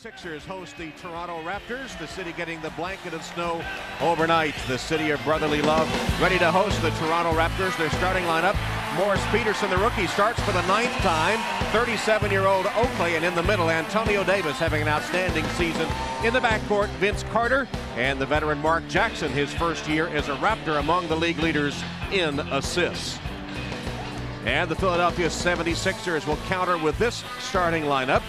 Sixers host the Toronto Raptors, the city getting the blanket of snow overnight. The city of brotherly love ready to host the Toronto Raptors. Their starting lineup, Morris Peterson, the rookie, starts for the 9th time. 37-year-old Oakley, and in the middle, Antonio Davis having an outstanding season. In the backcourt, Vince Carter and the veteran Mark Jackson, his first year as a Raptor, among the league leaders in assists. And the Philadelphia 76ers will counter with this starting lineup.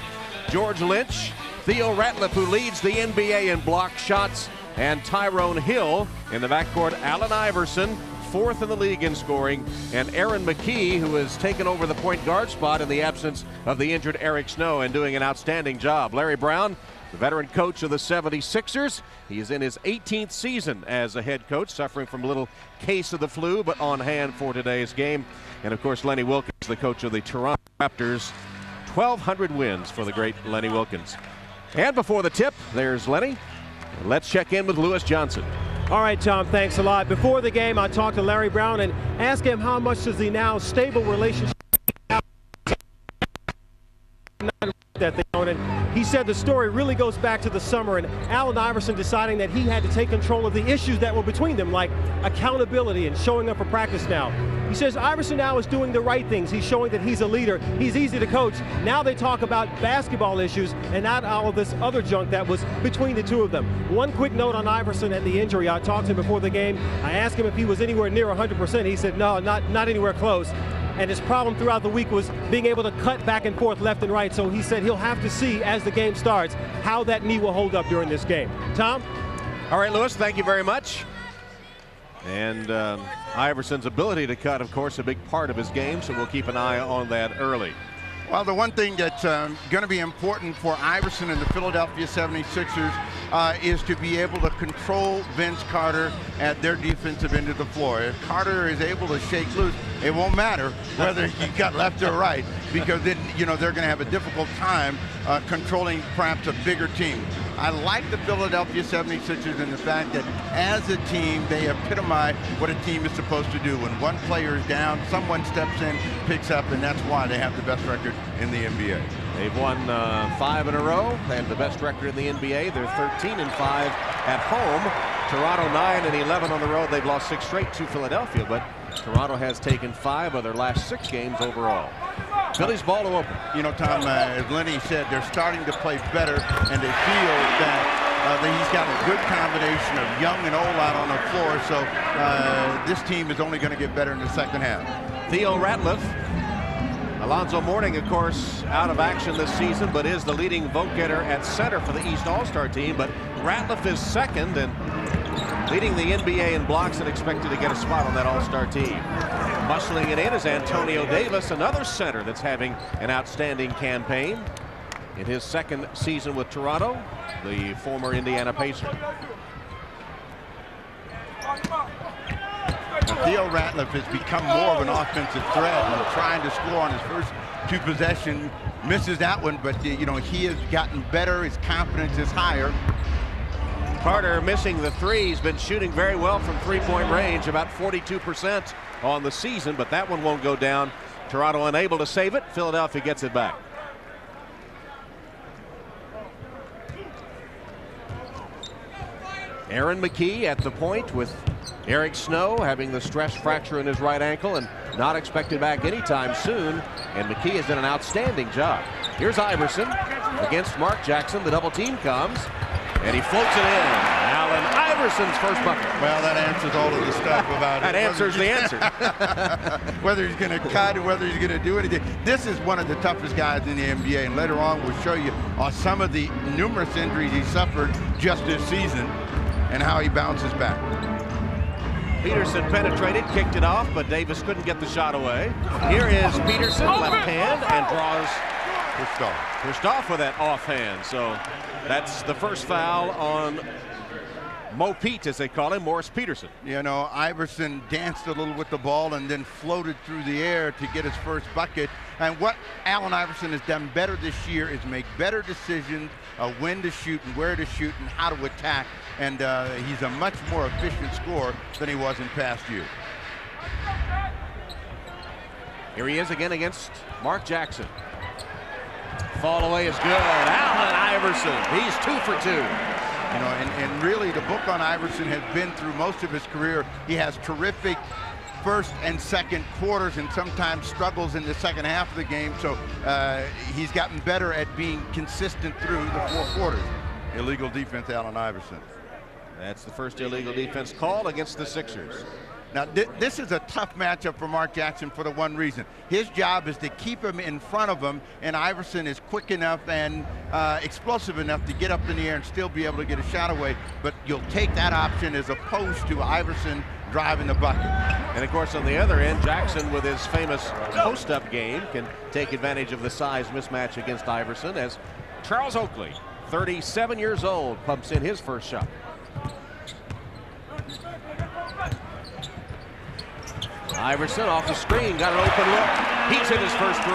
George Lynch, Theo Ratliff, who leads the NBA in block shots, and Tyrone Hill. In the backcourt, Allen Iverson, 4th in the league in scoring, and Aaron McKie, who has taken over the point guard spot in the absence of the injured Eric Snow and doing an outstanding job. Larry Brown, the veteran coach of the 76ers. He is in his 18th season as a head coach, suffering from a little case of the flu, but on hand for today's game. And of course, Lenny Wilkens, the coach of the Toronto Raptors. 1,200 wins for the great Lenny Wilkens. And before the tip, there's Lenny. Let's check in with Lewis Johnson. All right, Tom, thanks a lot. Before the game, I talked to Larry Brown and asked him how much does the now stable relationship that they own. And he said the story really goes back to the summer and Allen Iverson deciding that he had to take control of the issues that were between them, like accountability and showing up for practice now. He says Iverson now is doing the right things. He's showing that he's a leader. He's easy to coach. Now they talk about basketball issues and not all of this other junk that was between the two of them. One quick note on Iverson and the injury. I talked to him before the game. I asked him if he was anywhere near 100%. He said, no, not anywhere close. And his problem throughout the week was being able to cut back and forth left and right. So he said he'll have to see as the game starts how that knee will hold up during this game. Tom? All right, Lewis, thank you very much. And Iverson's ability to cut, of course, a big part of his game, so we'll keep an eye on that early. Well, the one thing that's going to be important for Iverson and the Philadelphia 76ers is to be able to control Vince Carter at their defensive end of the floor. If Carter is able to shake loose, it won't matter whether he got left or right, because then, you know, they're going to have a difficult time controlling perhaps a bigger team. I like the Philadelphia 76ers in the fact that as a team, they epitomize what a team is supposed to do. When one player is down, someone steps in, picks up, and that's why they have the best record in the NBA. They've won 5 in a row. They have the best record in the NBA. They're 13-5 at home. Toronto 9-11 on the road. They've lost 6 straight to Philadelphia, but Toronto has taken 5 of their last 6 games overall. Philly's ball to open. You know, Tom, as Lenny said, they're starting to play better, and they feel that he's got a good combination of young and old out on the floor, so this team is only going to get better in the second half. Theo Ratliff. Alonzo Mourning, of course, out of action this season, but is the leading vote getter at center for the East All-Star team. But Ratliff is second and leading the NBA in blocks and expected to get a spot on that All-Star team. Muscling it in is Antonio Davis, another center that's having an outstanding campaign in his 2nd season with Toronto, the former Indiana Pacer. Theo Ratliff has become more of an offensive threat and trying to score on his first 2 possessions. Misses that one, but you know, he has gotten better. His confidence is higher. Carter missing the 3. He's been shooting very well from 3-point range, about 42% on the season, but that one won't go down. Toronto unable to save it. Philadelphia gets it back. Aaron McKie at the point with Eric Snow having the stress fracture in his right ankle and not expected back anytime soon. And McKie has done an outstanding job. Here's Iverson against Mark Jackson. The double team comes and he floats it in. Allen Iverson's first bucket. Well, that answers all of the stuff about that answers the answer. Whether he's going to cut or whether he's going to do anything. This is one of the toughest guys in the NBA, and later on we'll show you some of the numerous injuries he suffered just this season and how he bounces back. Peterson penetrated, kicked it off, but Davis couldn't get the shot away. Here is Peterson, left hand, and draws pushed off with that offhand. So that's the first foul on Mo Pete, as they call him, Morris Peterson. You know, Iverson danced a little with the ball and then floated through the air to get his first bucket. And what Allen Iverson has done better this year is make better decisions, when to shoot and where to shoot and how to attack. And he's a much more efficient scorer than he was in past years. Here he is again against Mark Jackson. Fall away is good. Allen Iverson, he's 2 for 2. You know, and really the book on Iverson has been through most of his career. He has terrific first and second quarters and sometimes struggles in the second half of the game. So he's gotten better at being consistent through the 4 quarters. Illegal defense, Allen Iverson. That's the first illegal defense call against the Sixers. Now, this is a tough matchup for Mark Jackson for the one reason. His job is to keep him in front of him, and Iverson is quick enough and explosive enough to get up in the air and still be able to get a shot away. But you'll take that option as opposed to Iverson driving the bucket. And of course, on the other end, Jackson, with his famous post-up game, can take advantage of the size mismatch against Iverson as Charles Oakley, 37 years old, pumps in his first shot. Iverson off the screen, got an open look. He's hit his first 3.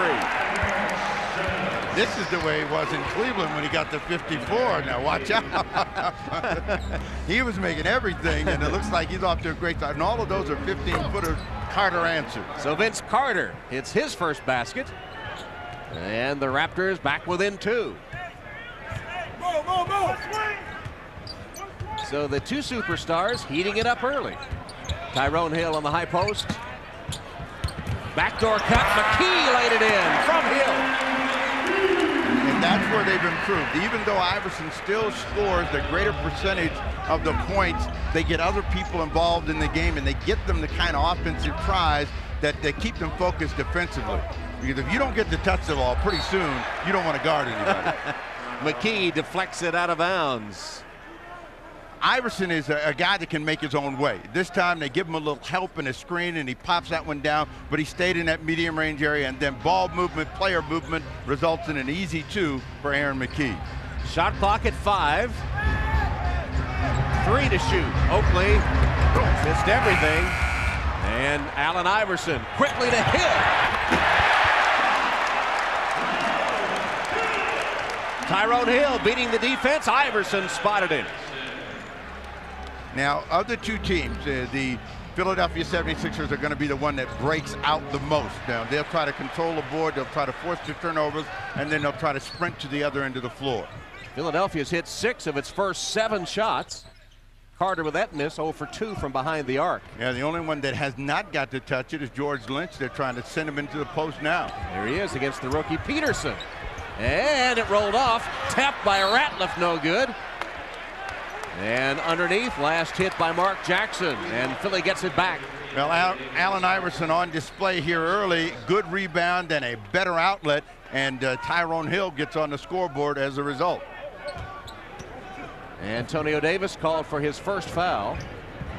This is the way he was in Cleveland when he got to 54. Now watch out. He was making everything, and it looks like he's off to a great start. And all of those are 15-footer Carter answered. So Vince Carter hits his first basket. And the Raptors back within 2. So the 2 superstars heating it up early. Tyrone Hill on the high post. Backdoor cut. McKee laid it in from Hill. And that's where they've improved. Even though Iverson still scores the greater percentage of the points, they get other people involved in the game, and they get them the kind of offensive tries that they keep them focused defensively. Because if you don't get to touch the ball pretty soon, you don't want to guard anybody. McKee deflects it out of bounds. Iverson is a guy that can make his own way. This time they give him a little help in a screen and he pops that one down, but he stayed in that medium range area, and then ball movement, player movement results in an easy 2 for Aaron McKee. Shot clock at 5. 3 to shoot. Oakley missed everything. And Allen Iverson quickly to Hill. Tyrone Hill beating the defense. Iverson spotted him. Now, of the 2 teams, the Philadelphia 76ers are going to be the one that breaks out the most. Now, they'll try to control the board, they'll try to force the turnovers, and then they'll try to sprint to the other end of the floor. Philadelphia's hit 6 of its first 7 shots. Carter with that miss, 0 for 2 from behind the arc. Yeah, the only one that has not got to touch it is George Lynch. They're trying to send him into the post now. There he is against the rookie Peterson. And it rolled off, tapped by Ratliff, no good. And underneath, last hit by Mark Jackson, and Philly gets it back. Well, Allen Iverson on display here early. Good rebound and a better outlet, and Tyrone Hill gets on the scoreboard as a result. Antonio Davis called for his first foul.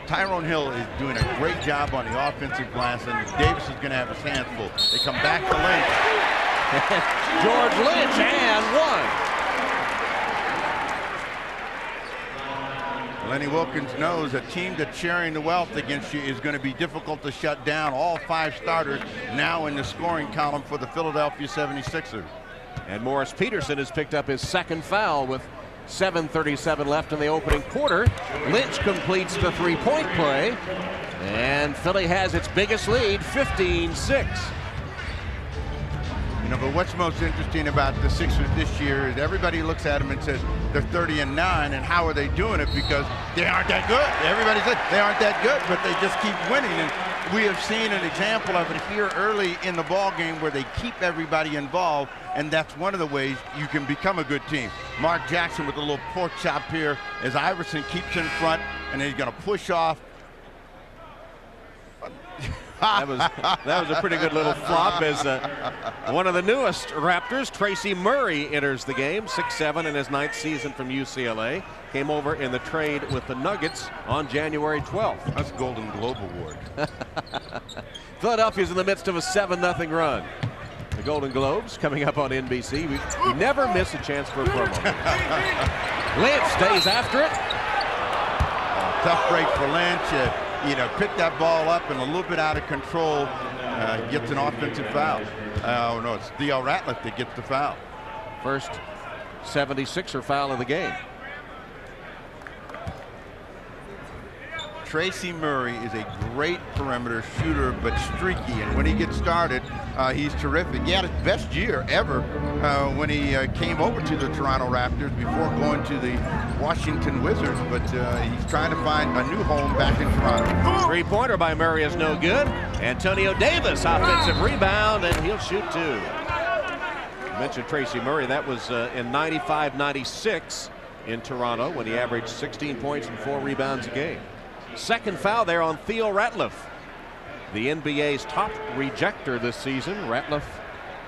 Tyrone Hill is doing a great job on the offensive glass, and Davis is going to have his hands full. They come back to Lynch. George Lynch, and 1. Lenny Wilkins knows a team that's sharing the wealth against you is going to be difficult to shut down. All 5 starters now in the scoring column for the Philadelphia 76ers. And Morris Peterson has picked up his 2nd foul with 7:37 left in the opening quarter. Lynch completes the 3-point play, and Philly has its biggest lead, 15-6. You know, but what's most interesting about the Sixers this year is everybody looks at them and says they're 30-9, and how are they doing it? Because they aren't that good. Everybody says they aren't that good, but they just keep winning. And we have seen an example of it here early in the ball game where they keep everybody involved, and that's one of the ways you can become a good team. Mark Jackson with a little pork chop here as Iverson keeps in front, and then he's going to push off. That was a pretty good little flop as one of the newest Raptors, Tracy Murray, enters the game. 6'7" in his 9th season from UCLA. Came over in the trade with the Nuggets on January 12th. That's Golden Globe Award. Philadelphia's in the midst of a 7-0 run. The Golden Globes coming up on NBC. We never miss a chance for a promo. Lynch stays after it. Tough break for Lynch. You know, picked that ball up and a little bit out of control, gets an offensive foul. Oh, no, it's Theo Ratliff that gets the foul. First 76er foul of the game. Tracy Murray is a great perimeter shooter, but streaky, and when he gets started, he's terrific. He had his best year ever when he came over to the Toronto Raptors before going to the Washington Wizards, but he's trying to find a new home back in Toronto. Three-pointer by Murray is no good. Antonio Davis, offensive rebound, and he'll shoot two. You mentioned Tracy Murray. That was in 95-96 in Toronto when he averaged 16 points and 4 rebounds a game. Second foul there on Theo Ratliff, the NBA's top rejecter this season. Ratliff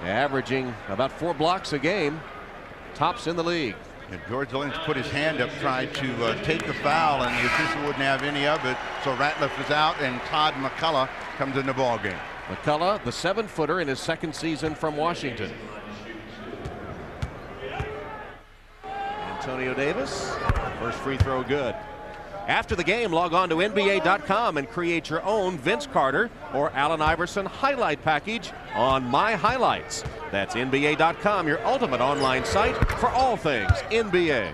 averaging about 4 blocks a game, tops in the league. And George Lynch put his hand up, tried to take the foul, and the official wouldn't have any of it. So Ratliff is out, and Todd McCullough comes in the ball game. McCullough, the 7-footer in his second season from Washington. Antonio Davis, first free throw good. After the game, log on to NBA.com and create your own Vince Carter or Allen Iverson highlight package on My Highlights. That's NBA.com, your ultimate online site for all things NBA.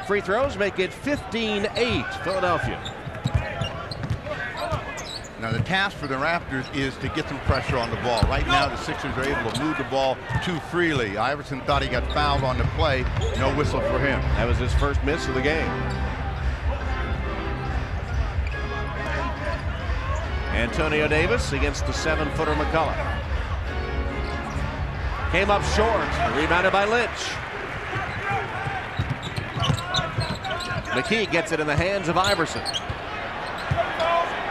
Free throws make it 15-8 Philadelphia. Now the task for the Raptors is to get some pressure on the ball. Right now the Sixers are able to move the ball too freely. Iverson thought he got fouled on the play. No whistle for him. That was his first miss of the game. Antonio Davis against the 7-footer McCullough. Came up short, rebounded by Lynch. McKee gets it in the hands of Iverson.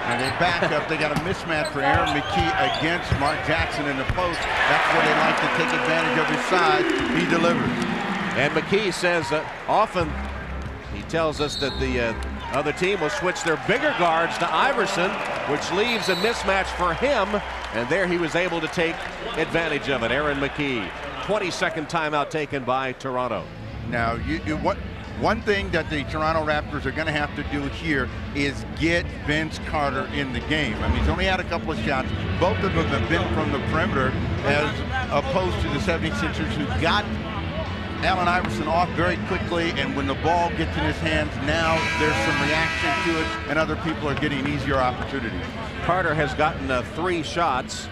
And they back up. They got a mismatch for Aaron McKee against Mark Jackson in the post. That's where they like to take advantage of his size. He delivers. And McKee says often, he tells us that the other team will switch their bigger guards to Iverson, which leaves a mismatch for him. And there he was able to take advantage of it. Aaron McKee, 22nd timeout taken by Toronto. Now, one thing that the Toronto Raptors are going to have to do here is get Vince Carter in the game. I mean, he's only had a couple of shots. Both of them have been from the perimeter, as opposed to the 76ers, who got Allen Iverson off very quickly, and when the ball gets in his hands, now there's some reaction to it, and other people are getting easier opportunities. Carter has gotten 3 shots,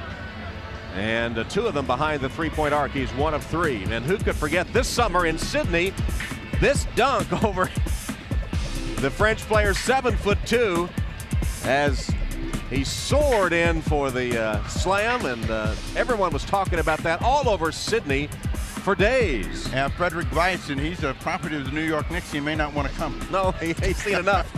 and 2 of them behind the three-point arc. He's 1 of 3. And who could forget this summer in Sydney, this dunk over the French player, 7'2", as he soared in for the slam, and everyone was talking about that all over Sydney for days. Yeah, Frederick Bison, he's a property of the New York Knicks. He may not want to come. No, he's seen enough.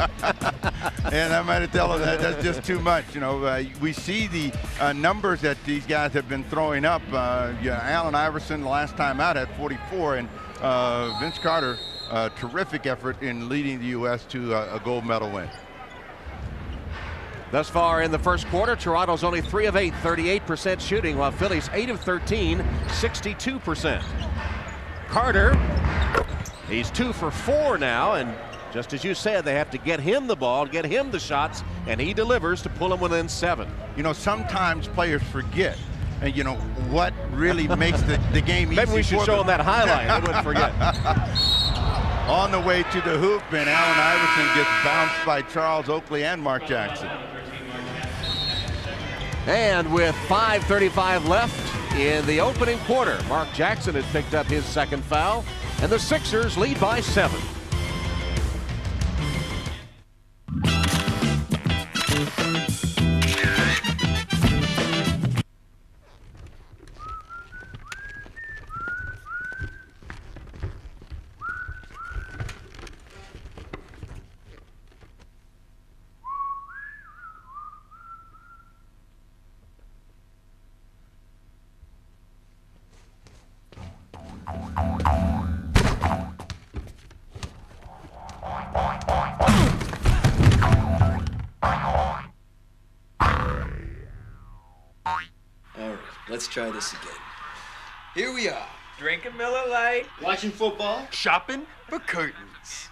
And I might have told him that's just too much. You know, we see the numbers that these guys have been throwing up. Allen Iverson, the last time out, had 44, and Vince Carter, terrific effort in leading the U.S. to a gold medal win. Thus far in the first quarter, Toronto's only 3 of 8, 38% shooting, while Philly's 8 of 13, 62%. Carter, he's 2 for 4 now, and just as you said, they have to get him the ball, get him the shots, and he delivers to pull him within 7. You know, sometimes players forget, and you know, what really makes the game easy. Maybe we should show them that highlight. They wouldn't forget. On the way to the hoop, and Allen Iverson gets bounced by Charles Oakley and Mark Jackson. And with 5:35 left in the opening quarter, Mark Jackson has picked up his second foul, and the Sixers lead by 7. Let's try this again. Here we are. Drinking Miller Lite. Watching football. Shopping for curtains.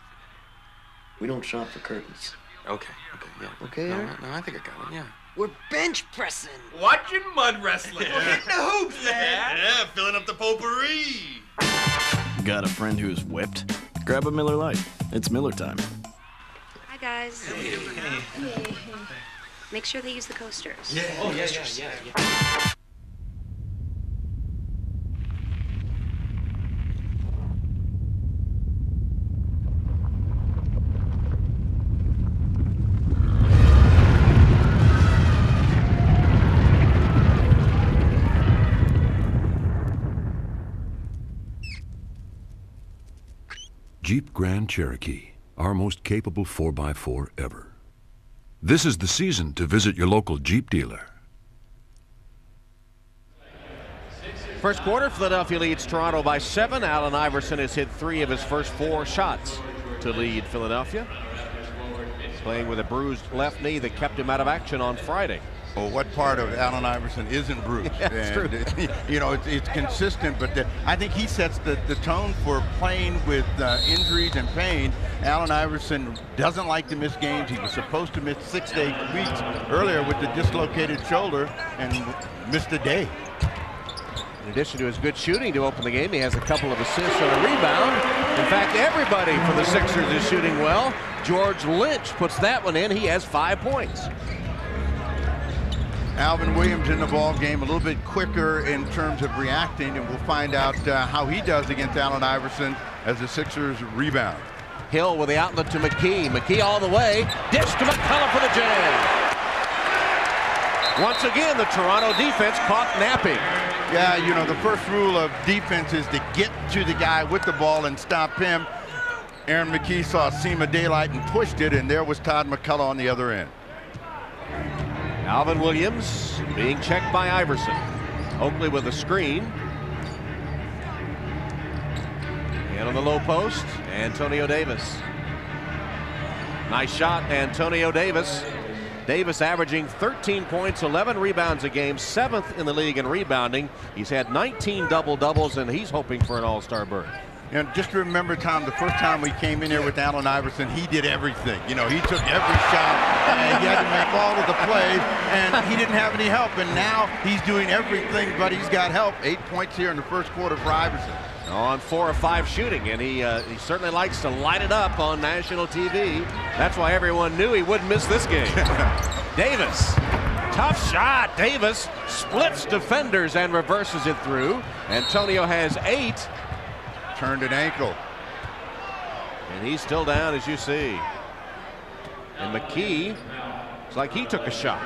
We don't shop for curtains. Okay, yeah. Okay, no, Eric? no, I think I got it, yeah. We're bench pressing. Watching mud wrestling. We're hitting the hoops, man. Yeah, filling up the potpourri. Got a friend who's whipped? Grab a Miller Lite. It's Miller time. guys. Hey. Make sure they use the coasters. Yeah. Oh, yeah. Jeep Grand Cherokee, our most capable 4x4 ever. This is the season to visit your local Jeep dealer. First quarter, Philadelphia leads Toronto by 7. Allen Iverson has hit 3 of his first 4 shots to lead Philadelphia. Playing with a bruised left knee that kept him out of action on Friday. Well, what part of Allen Iverson isn't bruised? Yeah, that's true. You know, it's consistent, but I think he sets the tone for playing with injuries and pain. Allen Iverson doesn't like to miss games. He was supposed to miss 6 to 8 weeks earlier with the dislocated shoulder and missed a day. In addition to his good shooting to open the game, he has a couple of assists and a rebound. In fact, everybody for the Sixers is shooting well. George Lynch puts that one in. He has 5 points. Alvin Williams in the ball game, a little bit quicker in terms of reacting, and we'll find out how he does against Allen Iverson as the Sixers rebound. Hill with the outlet to McKee. McKee all the way. Dish to McCullough for the jam. Once again, the Toronto defense caught napping. Yeah, you know, the first rule of defense is to get to the guy with the ball and stop him. Aaron McKee saw a seam of daylight and pushed it, and there was Todd McCullough on the other end. Alvin Williams being checked by Iverson. Oakley with a screen. And on the low post, Antonio Davis. Nice shot, Antonio Davis. Davis averaging 13 points, 11 rebounds a game, 7th in the league in rebounding. He's had 19 double-doubles, and he's hoping for an all-star berth. And just remember, Tom, the first time we came in here with Allen Iverson, he did everything. You know, he took every shot, and he had to make all of the plays, and he didn't have any help. And now he's doing everything, but he's got help. 8 points here in the first quarter for Iverson. On 4 of 5 shooting, and he certainly likes to light it up on national TV. That's why everyone knew he wouldn't miss this game. Davis, tough shot. Davis splits defenders and reverses it through. Antonio has 8. Turned an ankle. And he's still down, as you see. And McKee, it's like he took a shot.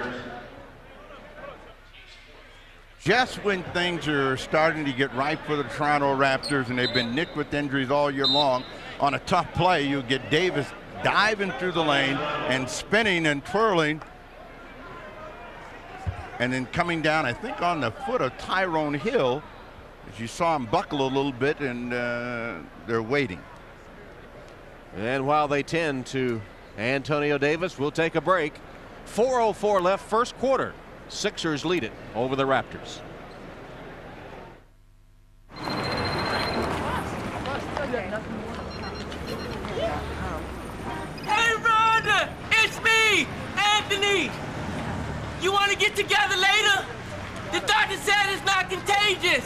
Just when things are starting to get ripe for the Toronto Raptors, and they've been nicked with injuries all year long, on a tough play, you get Davis diving through the lane and spinning and twirling. And then coming down, I think, on the foot of Tyrone Hill. As you saw him buckle a little bit, and they're waiting. And while they tend to Antonio Davis, we'll take a break. 4:04 left, first quarter. Sixers lead it over the Raptors. Hey, Rhonda! It's me, Anthony! You want to get together later? The doctor said it's not contagious!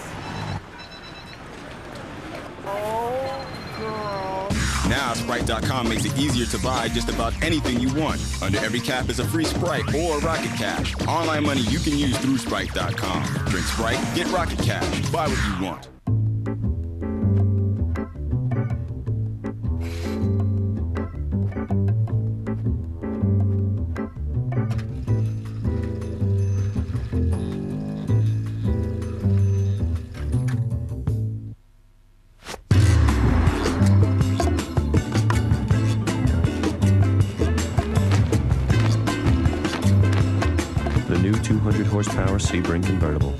Now, Sprite.com makes it easier to buy just about anything you want. Under every cap is a free Sprite or Rocket Cash. Online money you can use through Sprite.com. Drink Sprite, get Rocket Cash. Buy what you want. The new 200 horsepower Sebring convertible.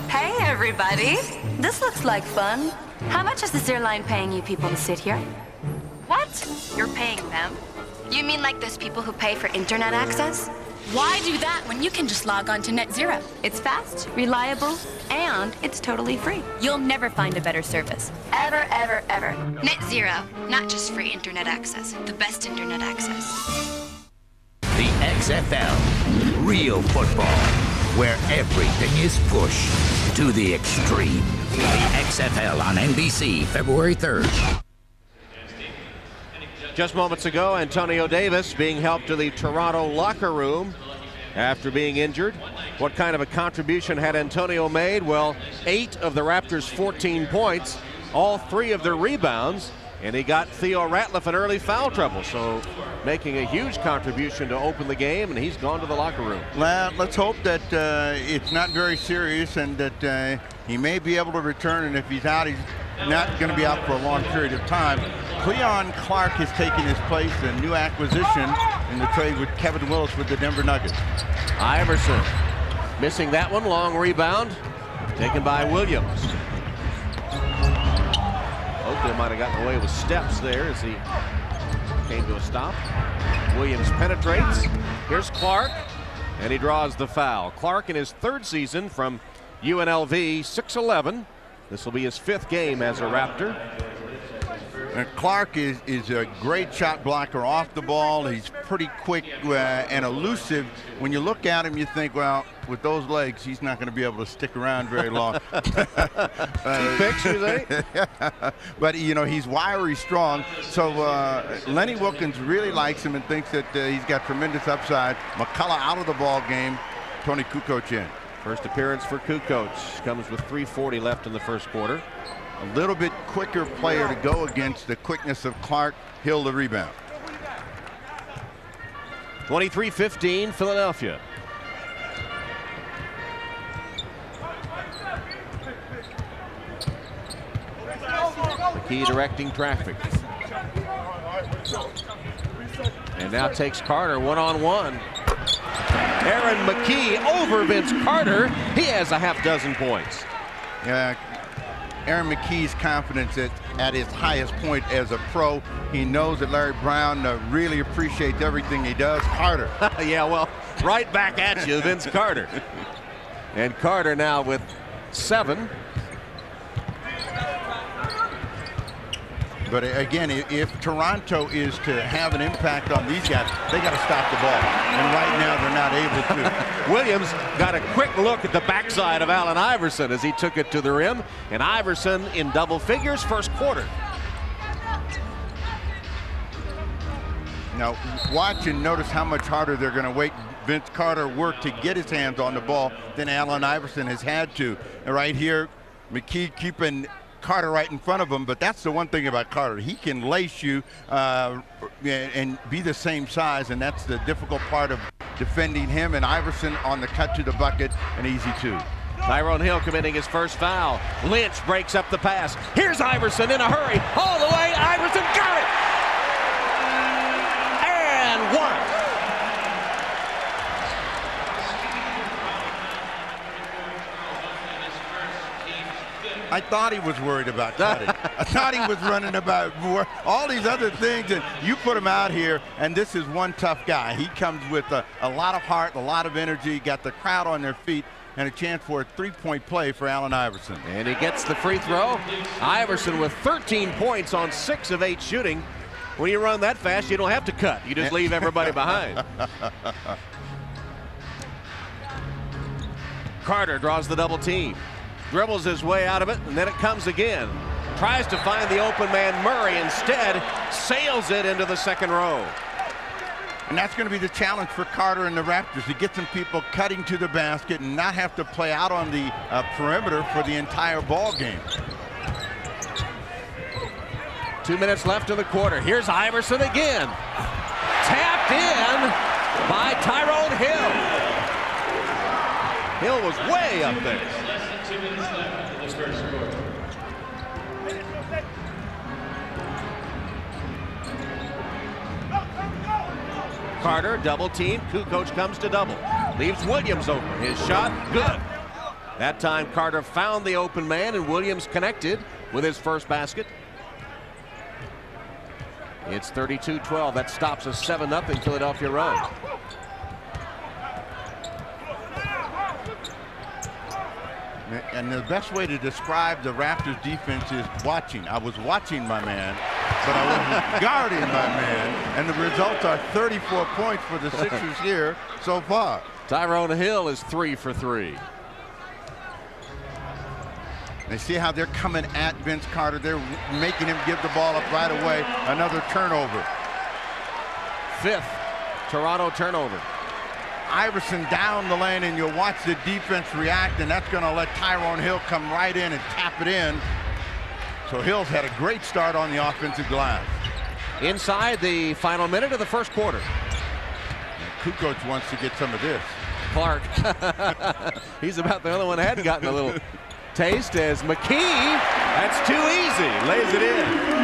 Hey, everybody. This looks like fun. How much is this airline paying you people to sit here? What? You're paying them? You mean like those people who pay for internet access? Why do that when you can just log on to Net Zero? It's fast, reliable, and it's totally free. You'll never find a better service. Ever, ever, ever. Net Zero. Not just free internet access. The best internet access. The XFL. Real football. Where everything is push to the extreme. The XFL on NBC, February 3rd. Just moments ago, Antonio Davis being helped to the Toronto locker room after being injured. What kind of a contribution had Antonio made? Well, 8 of the Raptors' 14 points, all 3 of their rebounds, and he got Theo Ratliff in early foul trouble, so making a huge contribution to open the game, and he's gone to the locker room. Well, let's hope that it's not very serious and that he may be able to return, and if he's out, he's not going to be out for a long period of time. Cleon Clark has taken his place, a new acquisition in the trade with Kevin Willis with the Denver Nuggets. Iverson missing that one, long rebound, taken by Williams. Oakley might have gotten away with steps there as he came to a stop. Williams penetrates. Here's Clark, and he draws the foul. Clark in his 3rd season from UNLV, 6'11". This will be his 5th game as a Raptor. And Clark is a great shot blocker off the ball. He's pretty quick and elusive. When you look at him, you think, well, with those legs, he's not going to be able to stick around very long. Pictures, But, you know, he's wiry, strong. So Lenny Wilkins really likes him and thinks that he's got tremendous upside. McCullough out of the ball game. Tony Kukoc in. First appearance for Kukoc. Comes with 3:40 left in the first quarter. A little bit quicker player to go against the quickness of Clark. Hill the rebound. 23-15 Philadelphia. McKee directing traffic. And now takes Carter one-on-one. Aaron McKee over Vince Carter. He has a half dozen points. Yeah. Aaron McKee's confidence at his highest point as a pro. He knows that Larry Brown really appreciates everything he does. Carter. Yeah, well, right back at you, Vince Carter. And Carter now with 7. But again, if Toronto is to have an impact on these guys, they got to stop the ball. And right now, they're not able to. Williams got a quick look at the backside of Allen Iverson as he took it to the rim. And Iverson in double figures first quarter. Now, watch and notice how much harder they're going to wait Vince Carter work to get his hands on the ball than Allen Iverson has had to. And right here, McKee keeping Carter right in front of him, but that's the one thing about Carter. He can lace you and be the same size, and that's the difficult part of defending him. And Iverson on the cut to the bucket, an easy 2. Tyrone Hill committing his first foul. Lynch breaks up the pass. Here's Iverson in a hurry. All the way, Iverson got it! And 1. I thought he was worried about cutting. I thought he was running about more, all these other things, and you put him out here, and this is one tough guy. He comes with a lot of heart, a lot of energy, got the crowd on their feet, and a chance for a 3-point play for Allen Iverson. And he gets the free throw. Iverson with 13 points on 6 of 8 shooting. When you run that fast, you don't have to cut. You just leave everybody behind. Carter draws the double team. Dribbles his way out of it, and then it comes again. Tries to find the open man, Murray, instead sails it into the second row. And that's going to be the challenge for Carter and the Raptors, to get some people cutting to the basket and not have to play out on the perimeter for the entire ball game. 2 minutes left in the quarter. Here's Iverson again. Tapped in by Tyrone Hill. Hill was way up there. Carter double team. Kukoc comes to double. Leaves Williams open. His shot good. That time Carter found the open man and Williams connected with his first basket. It's 32-12. That stops a 7-0 Philadelphia run. And the best way to describe the Raptors defense is watching. I was watching my man, but I wasn't guarding my man. And the results are 34 points for the Sixers here so far. Tyrone Hill is 3 for 3. They see how they're coming at Vince Carter. They're making him give the ball up right away. Another turnover. 5th Toronto turnover. Iverson down the lane, and you'll watch the defense react, and that's going to let Tyrone Hill come right in and tap it in. So Hill's had a great start on the offensive glass. Inside the final minute of the first quarter. Kukoc wants to get some of this. Clark. He's about the only one that hadn't gotten a little taste as McKee. That's too easy. Lays it in.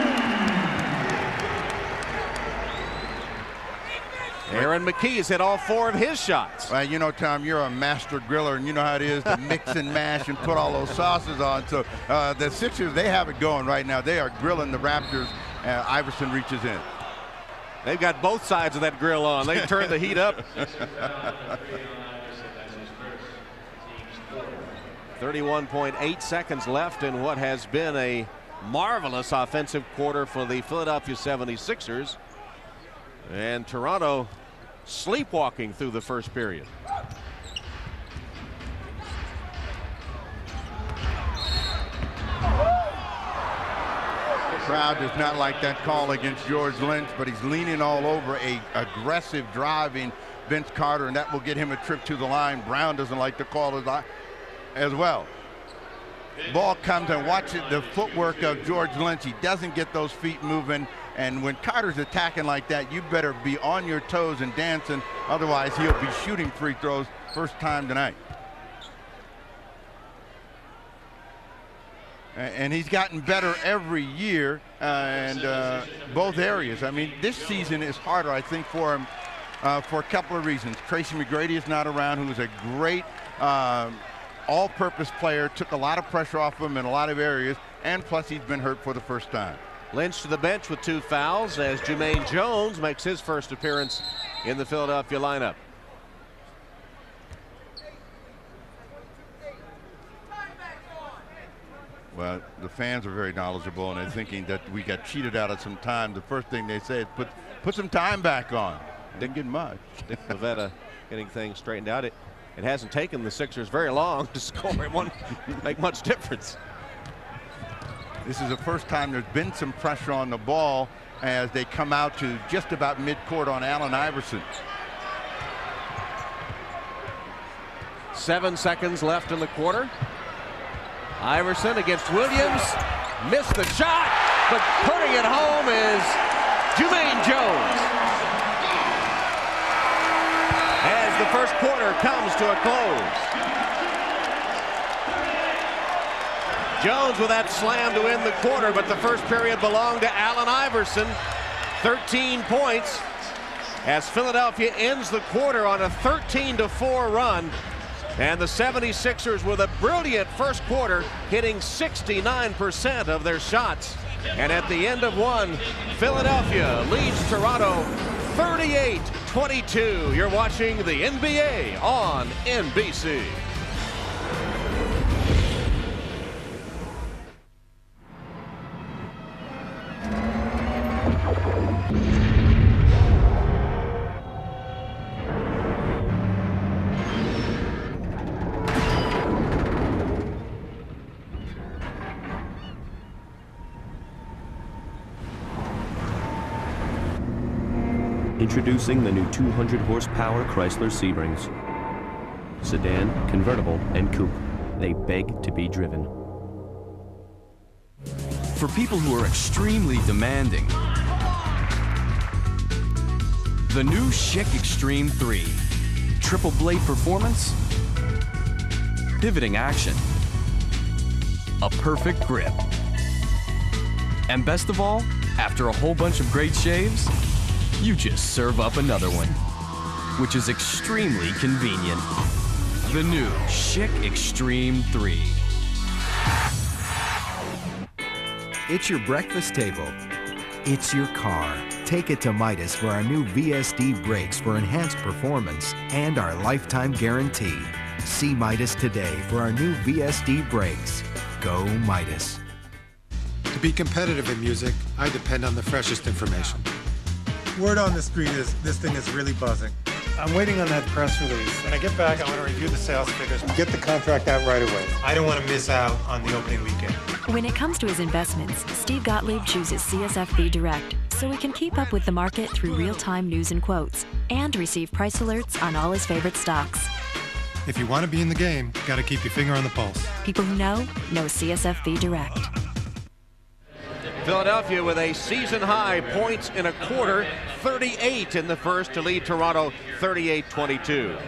Aaron McKee has hit all 4 of his shots. Well, you know, Tom, you're a master griller, and you know how it is to mix and mash and put all those sauces on. So the Sixers, they have it going right now. They are grilling the Raptors. Iverson reaches in. They've got both sides of that grill on. They've turned the heat up. 31.8 seconds left in what has been a marvelous offensive quarter for the Philadelphia 76ers. And Toronto sleepwalking through the first period. The crowd does not like that call against George Lynch, but he's leaning all over a aggressive driving Vince Carter, and that will get him a trip to the line. Brown doesn't like the call as well. Ball comes, and watch the footwork of George Lynch. He doesn't get those feet moving. And when Carter's attacking like that, you better be on your toes and dancing. Otherwise, he'll be shooting free throws first time tonight. And he's gotten better every year in both areas. I mean, this season is harder, I think, for him for a couple of reasons. Tracy McGrady is not around, who is a great all-purpose player, took a lot of pressure off him in a lot of areas, and plus he's been hurt for the first time. Lynch to the bench with 2 fouls as Jermaine Jones makes his first appearance in the Philadelphia lineup. Well, the fans are very knowledgeable, and they're thinking that we got cheated out of some time. The first thing they say is put some time back on. Didn't get much. Dick Pavetta getting things straightened out. It hasn't taken the Sixers very long to score. It won't make much difference. This is the first time there's been some pressure on the ball as they come out to just about midcourt on Allen Iverson. 7 seconds left in the quarter. Iverson against Williams. Missed the shot, but putting it home is Jermaine Jones. As the first quarter comes to a close. Jones with that slam to end the quarter, but the first period belonged to Allen Iverson. 13 points as Philadelphia ends the quarter on a 13-4 run. And the 76ers with a brilliant first quarter, hitting 69% of their shots. And at the end of one, Philadelphia leads Toronto 38-22. You're watching the NBA on NBC. Introducing the new 200 horsepower Chrysler Seabrings. Sedan, convertible, and coupe. They beg to be driven. For people who are extremely demanding, the new Schick Extreme 3. Triple blade performance, pivoting action, a perfect grip. And best of all, after a whole bunch of great shaves, you just serve up another one, which is extremely convenient. The new Schick Extreme 3. It's your breakfast table. It's your car. Take it to Midas for our new VSD brakes for enhanced performance and our lifetime guarantee. See Midas today for our new VSD brakes. Go Midas. To be competitive in music, I depend on the freshest information. Word on the street is this thing is really buzzing. I'm waiting on that press release. When I get back, I want to review the sales figures, get the contract out right away. I don't want to miss out on the opening weekend. When it comes to his investments, Steve Gottlieb chooses CSFB Direct so he can keep up with the market through real-time news and quotes and receive price alerts on all his favorite stocks. If you want to be in the game, you got to keep your finger on the pulse. People who know CSFB Direct. Philadelphia with a season-high points in a quarter, 38 in the first to lead Toronto 38-22.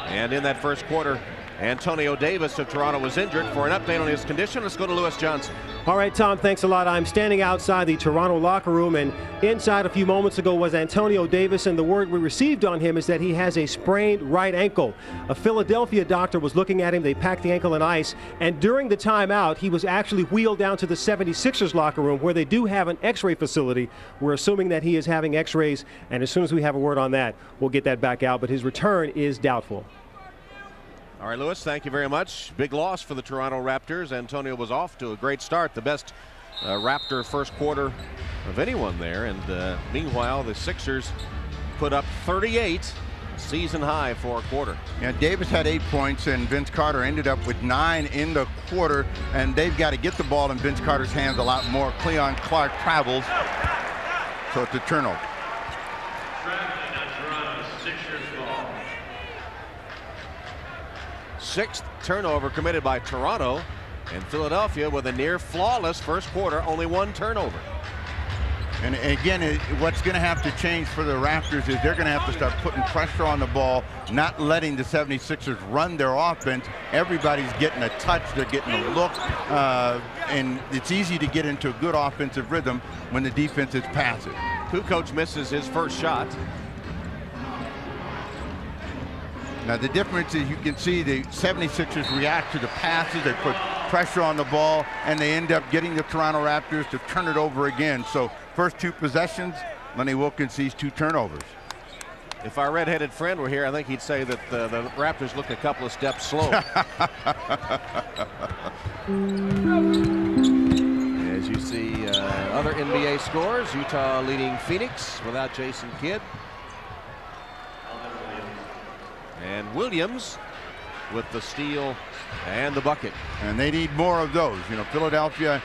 And in that first quarter, Antonio Davis of Toronto was injured. For an update on his condition, let's go to Lewis Johnson. All right, Tom, thanks a lot. I'm standing outside the Toronto locker room, and inside a few moments ago was Antonio Davis, and the word we received on him is that he has a sprained right ankle. A Philadelphia doctor was looking at him. They packed the ankle in ice, and during the timeout, he was actually wheeled down to the 76ers locker room where they do have an x-ray facility. We're assuming that he is having x-rays, and as soon as we have a word on that, we'll get that back out, but his return is doubtful. All right, Lewis, thank you very much. Big loss for the Toronto Raptors. Antonio was off to a great start, the best Raptor first quarter of anyone there. And meanwhile, the Sixers put up 38, season high for a quarter. Yeah, Davis had 8 points, and Vince Carter ended up with 9 in the quarter. And they've got to get the ball in Vince Carter's hands a lot more. Cleon Clark travels, so it's a turnover. Sixth turnover committed by Toronto, and Philadelphia with a near flawless first quarter, only 1 turnover. And again, what's going to have to change for the Raptors is they're going to have to start putting pressure on the ball, not letting the 76ers run their offense. Everybody's getting a touch, they're getting a look, and it's easy to get into a good offensive rhythm when the defense is passive. Kukoc misses his first shot. Now the difference is you can see the 76ers react to the passes, they put pressure on the ball, and they end up getting the Toronto Raptors to turn it over again. So first 2 possessions, Lenny Wilkins sees 2 turnovers. If our red-headed friend were here, I think he'd say that the Raptors look a couple of steps slow. As you see other NBA scores, Utah leading Phoenix without Jason Kidd. And Williams with the steal and the bucket. And they need more of those. You know, Philadelphia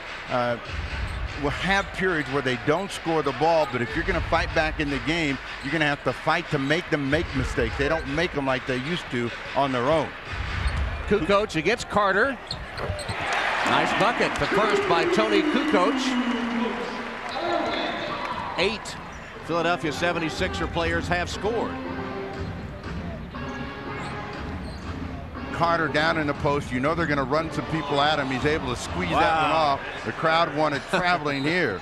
will have periods where they don't score the ball, but if you're going to fight back in the game, you're going to have to fight to make them make mistakes. They don't make them like they used to on their own. Kukoc against Carter. Nice bucket. The first by Tony Kukoc. 8 Philadelphia 76er players have scored. Carter down in the post. You know they're going to run some people at him. He's able to squeeze that one off. The crowd wanted traveling here.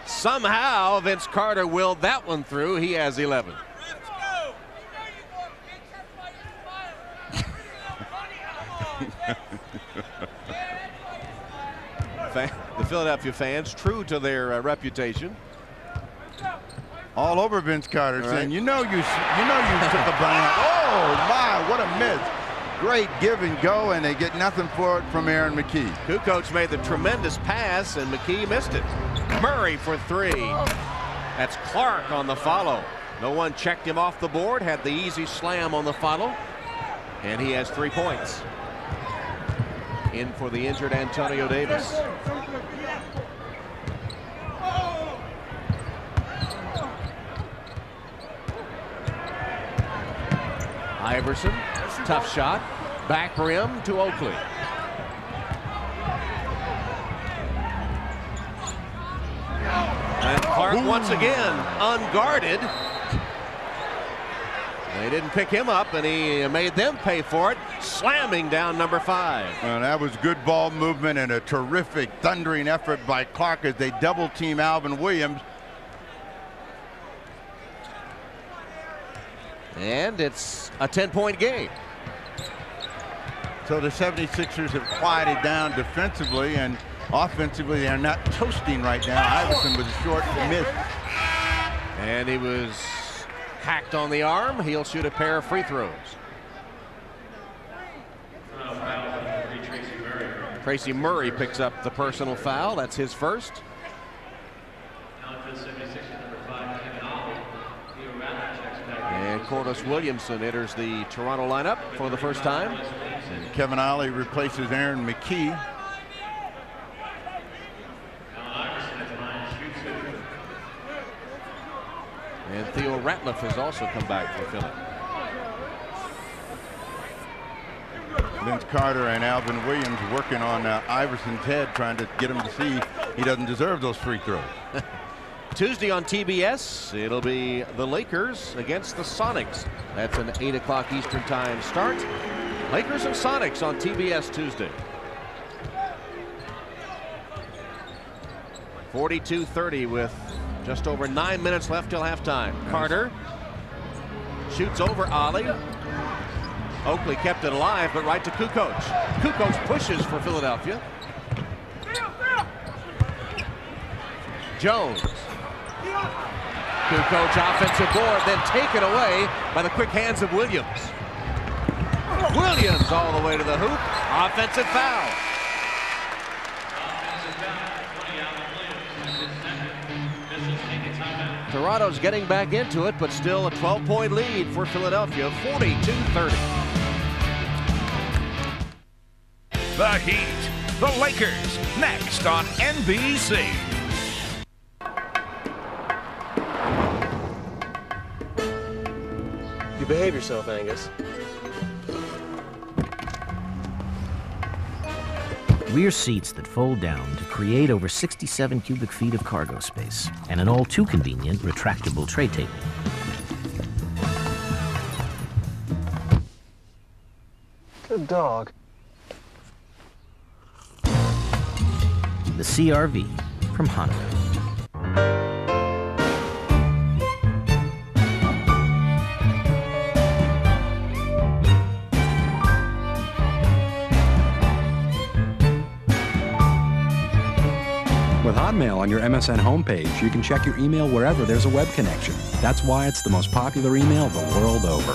Somehow Vince Carter willed that one through. He has 11. The Philadelphia fans, true to their reputation, all over Vince Carter, saying, you know you took a blind. Oh my, what a miss. Great give and go, and they get nothing for it from Aaron McKee. Kukoc made the tremendous pass, and McKee missed it. Murray for 3. That's Clark on the follow. No one checked him off the board, had the easy slam on the follow, and he has 3 points. In for the injured Antonio Davis. Iverson, tough shot, back rim to Oakley. And Clark once again unguarded. They didn't pick him up, and he made them pay for it, slamming down number 5. Well, that was good ball movement and a terrific thundering effort by Clark as they double team Alvin Williams. And it's a 10-point game. So the 76ers have quieted down defensively, and offensively they're not toasting right now. Iverson with a short miss. And he was hacked on the arm. He'll shoot a pair of free throws. Tracy Murray picks up the personal foul. That's his first. And Corliss Williamson enters the Toronto lineup for the first time. And Kevin Ollie replaces Aaron McKee. And Theo Ratliff has also come back for Philly. Vince Carter and Alvin Williams working on Iverson's head, trying to get him to see he doesn't deserve those free throws. Tuesday on TBS, it'll be the Lakers against the Sonics. That's an 8 o'clock Eastern time start. Lakers and Sonics on TBS Tuesday. 42-30 with just over 9 minutes left till halftime. Carter shoots over Ollie. Oakley kept it alive, but right to Kukoc. Kukoc pushes for Philadelphia. Jones. Kukoc offensive board, then taken away by the quick hands of Williams. Williams all the way to the hoop. Offensive foul. Toronto's getting back into it, but still a 12-point lead for Philadelphia, 42-30. The Heat, the Lakers, next on NBC. You behave yourself, Angus. Rear seats that fold down to create over 67 cubic feet of cargo space and an all too convenient retractable tray table. Good dog. The CR-V from Honda. With Hotmail on your MSN homepage, you can check your email wherever there's a web connection. That's why it's the most popular email the world over.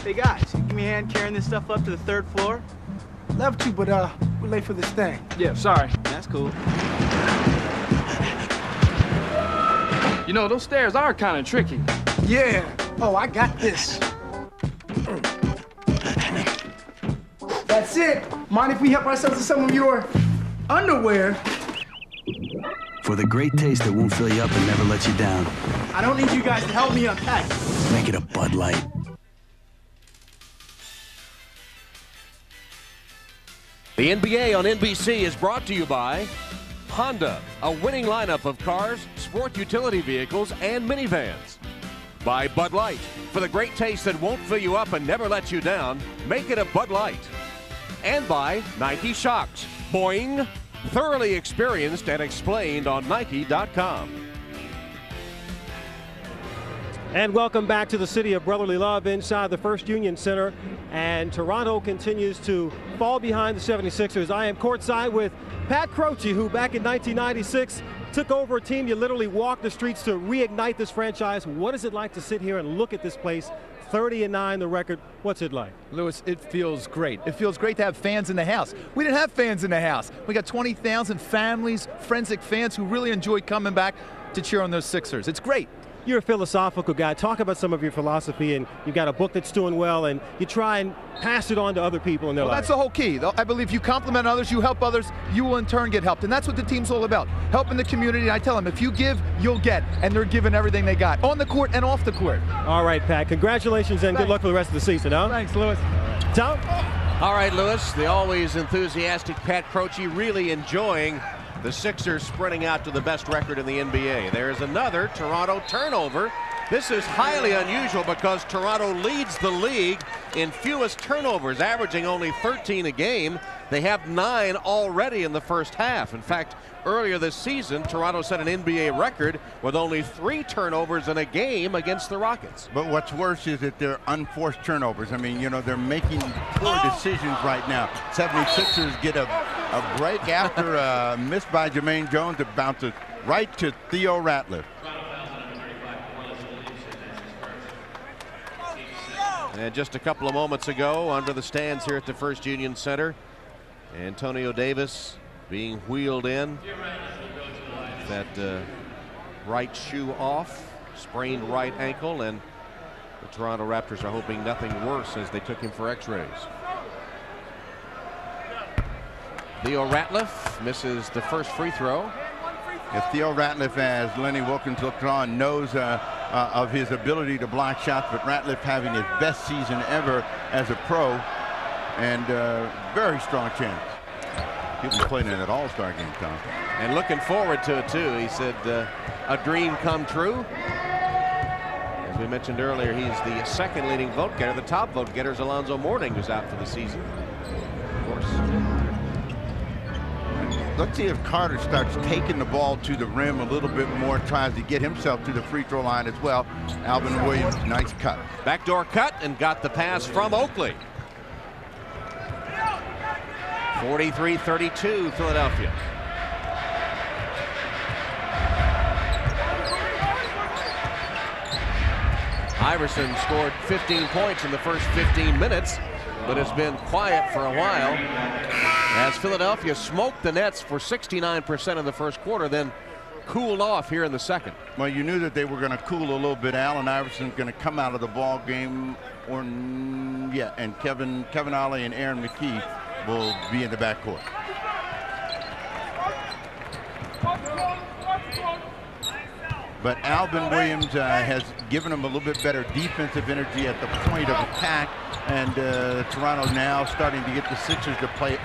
Hey guys, you give me a hand carrying this stuff up to the 3rd floor? Love to, but we're late for this thing. Yeah, sorry. That's cool. You know, those stairs are kind of tricky. Yeah. Oh, I got this. That's it. Mind if we help ourselves to some of your underwear? For the great taste that won't fill you up and never let you down. I don't need you guys to help me unpack. Make it a Bud Light. The NBA on NBC is brought to you by Honda, a winning lineup of cars, sport utility vehicles, and minivans. By Bud Light, for the great taste that won't fill you up and never let you down, make it a Bud Light. And by Nike Shox, boing, thoroughly experienced and explained on Nike.com. And welcome back to the city of brotherly love inside the First Union Center. And Toronto continues to fall behind the 76ers. I am courtside with Pat Croce, who back in 1996 took over a team. You literally walked the streets to reignite this franchise. What is it like to sit here and look at this place? 30-9 the record. What's it like? Lewis, it feels great. It feels great to have fans in the house. We didn't have fans in the house. We got 20,000 families, forensic fans who really enjoyed coming back to cheer on those Sixers. It's great. You're a philosophical guy. Talk about some of your philosophy, and you got a book that's doing well, and you try and pass it on to other people in their lives. That's the whole key. I believe you compliment others, you help others, you will in turn get helped. And that's what the team's all about, helping the community. And I tell them, if you give, you'll get. And they're giving everything they got, on the court and off the court. All right, Pat. Congratulations, and good luck for the rest of the season, huh? Thanks, Lewis. Tom? All right, Lewis, the always enthusiastic Pat Croce really enjoying the Sixers sprinting out to the best record in the NBA. There's another Toronto turnover. This is highly unusual because Toronto leads the league in fewest turnovers, averaging only 13 a game. They have 9 already in the first half. In fact, earlier this season, Toronto set an NBA record with only 3 turnovers in a game against the Rockets. But what's worse is that they're unforced turnovers. I mean, you know, they're making poor decisions right now. 76ers get a break after a miss by Jermaine Jones. It bounces right to Theo Ratliff. And just a couple of moments ago, under the stands here at the First Union Center, Antonio Davis being wheeled in. That right shoe off, sprained right ankle, and the Toronto Raptors are hoping nothing worse as they took him for x-rays. Theo Ratliff misses the first free throw. If Theo Ratliff, as Lenny Wilkins looked on, knows of his ability to block shots, but Ratliff having his best season ever as a pro, and very strong chance. He'll be playing in that All-Star game, Tom. And looking forward to it, too. He said, a dream come true. As we mentioned earlier, he's the second leading vote getter. The top vote getter is Alonzo Mourning, who's out for the season. Of course. Let's see if Carter starts taking the ball to the rim a little bit more, tries to get himself to the free throw line as well. Alvin Williams, nice cut. Backdoor cut and got the pass from Oakley. 43-32 Philadelphia. Iverson scored 15 points in the first 15 minutes, but it's been quiet for a while as Philadelphia smoked the Nets for 69% of the first quarter, then cooled off here in the second. Well, you knew that they were going to cool a little bit. Allen Iverson's going to come out of the ball game, and Kevin Ollie and Aaron McKee will be in the backcourt. But Alvin Williams has given them a little bit better defensive energy at the point of attack, and Toronto now starting to get the Sixers to play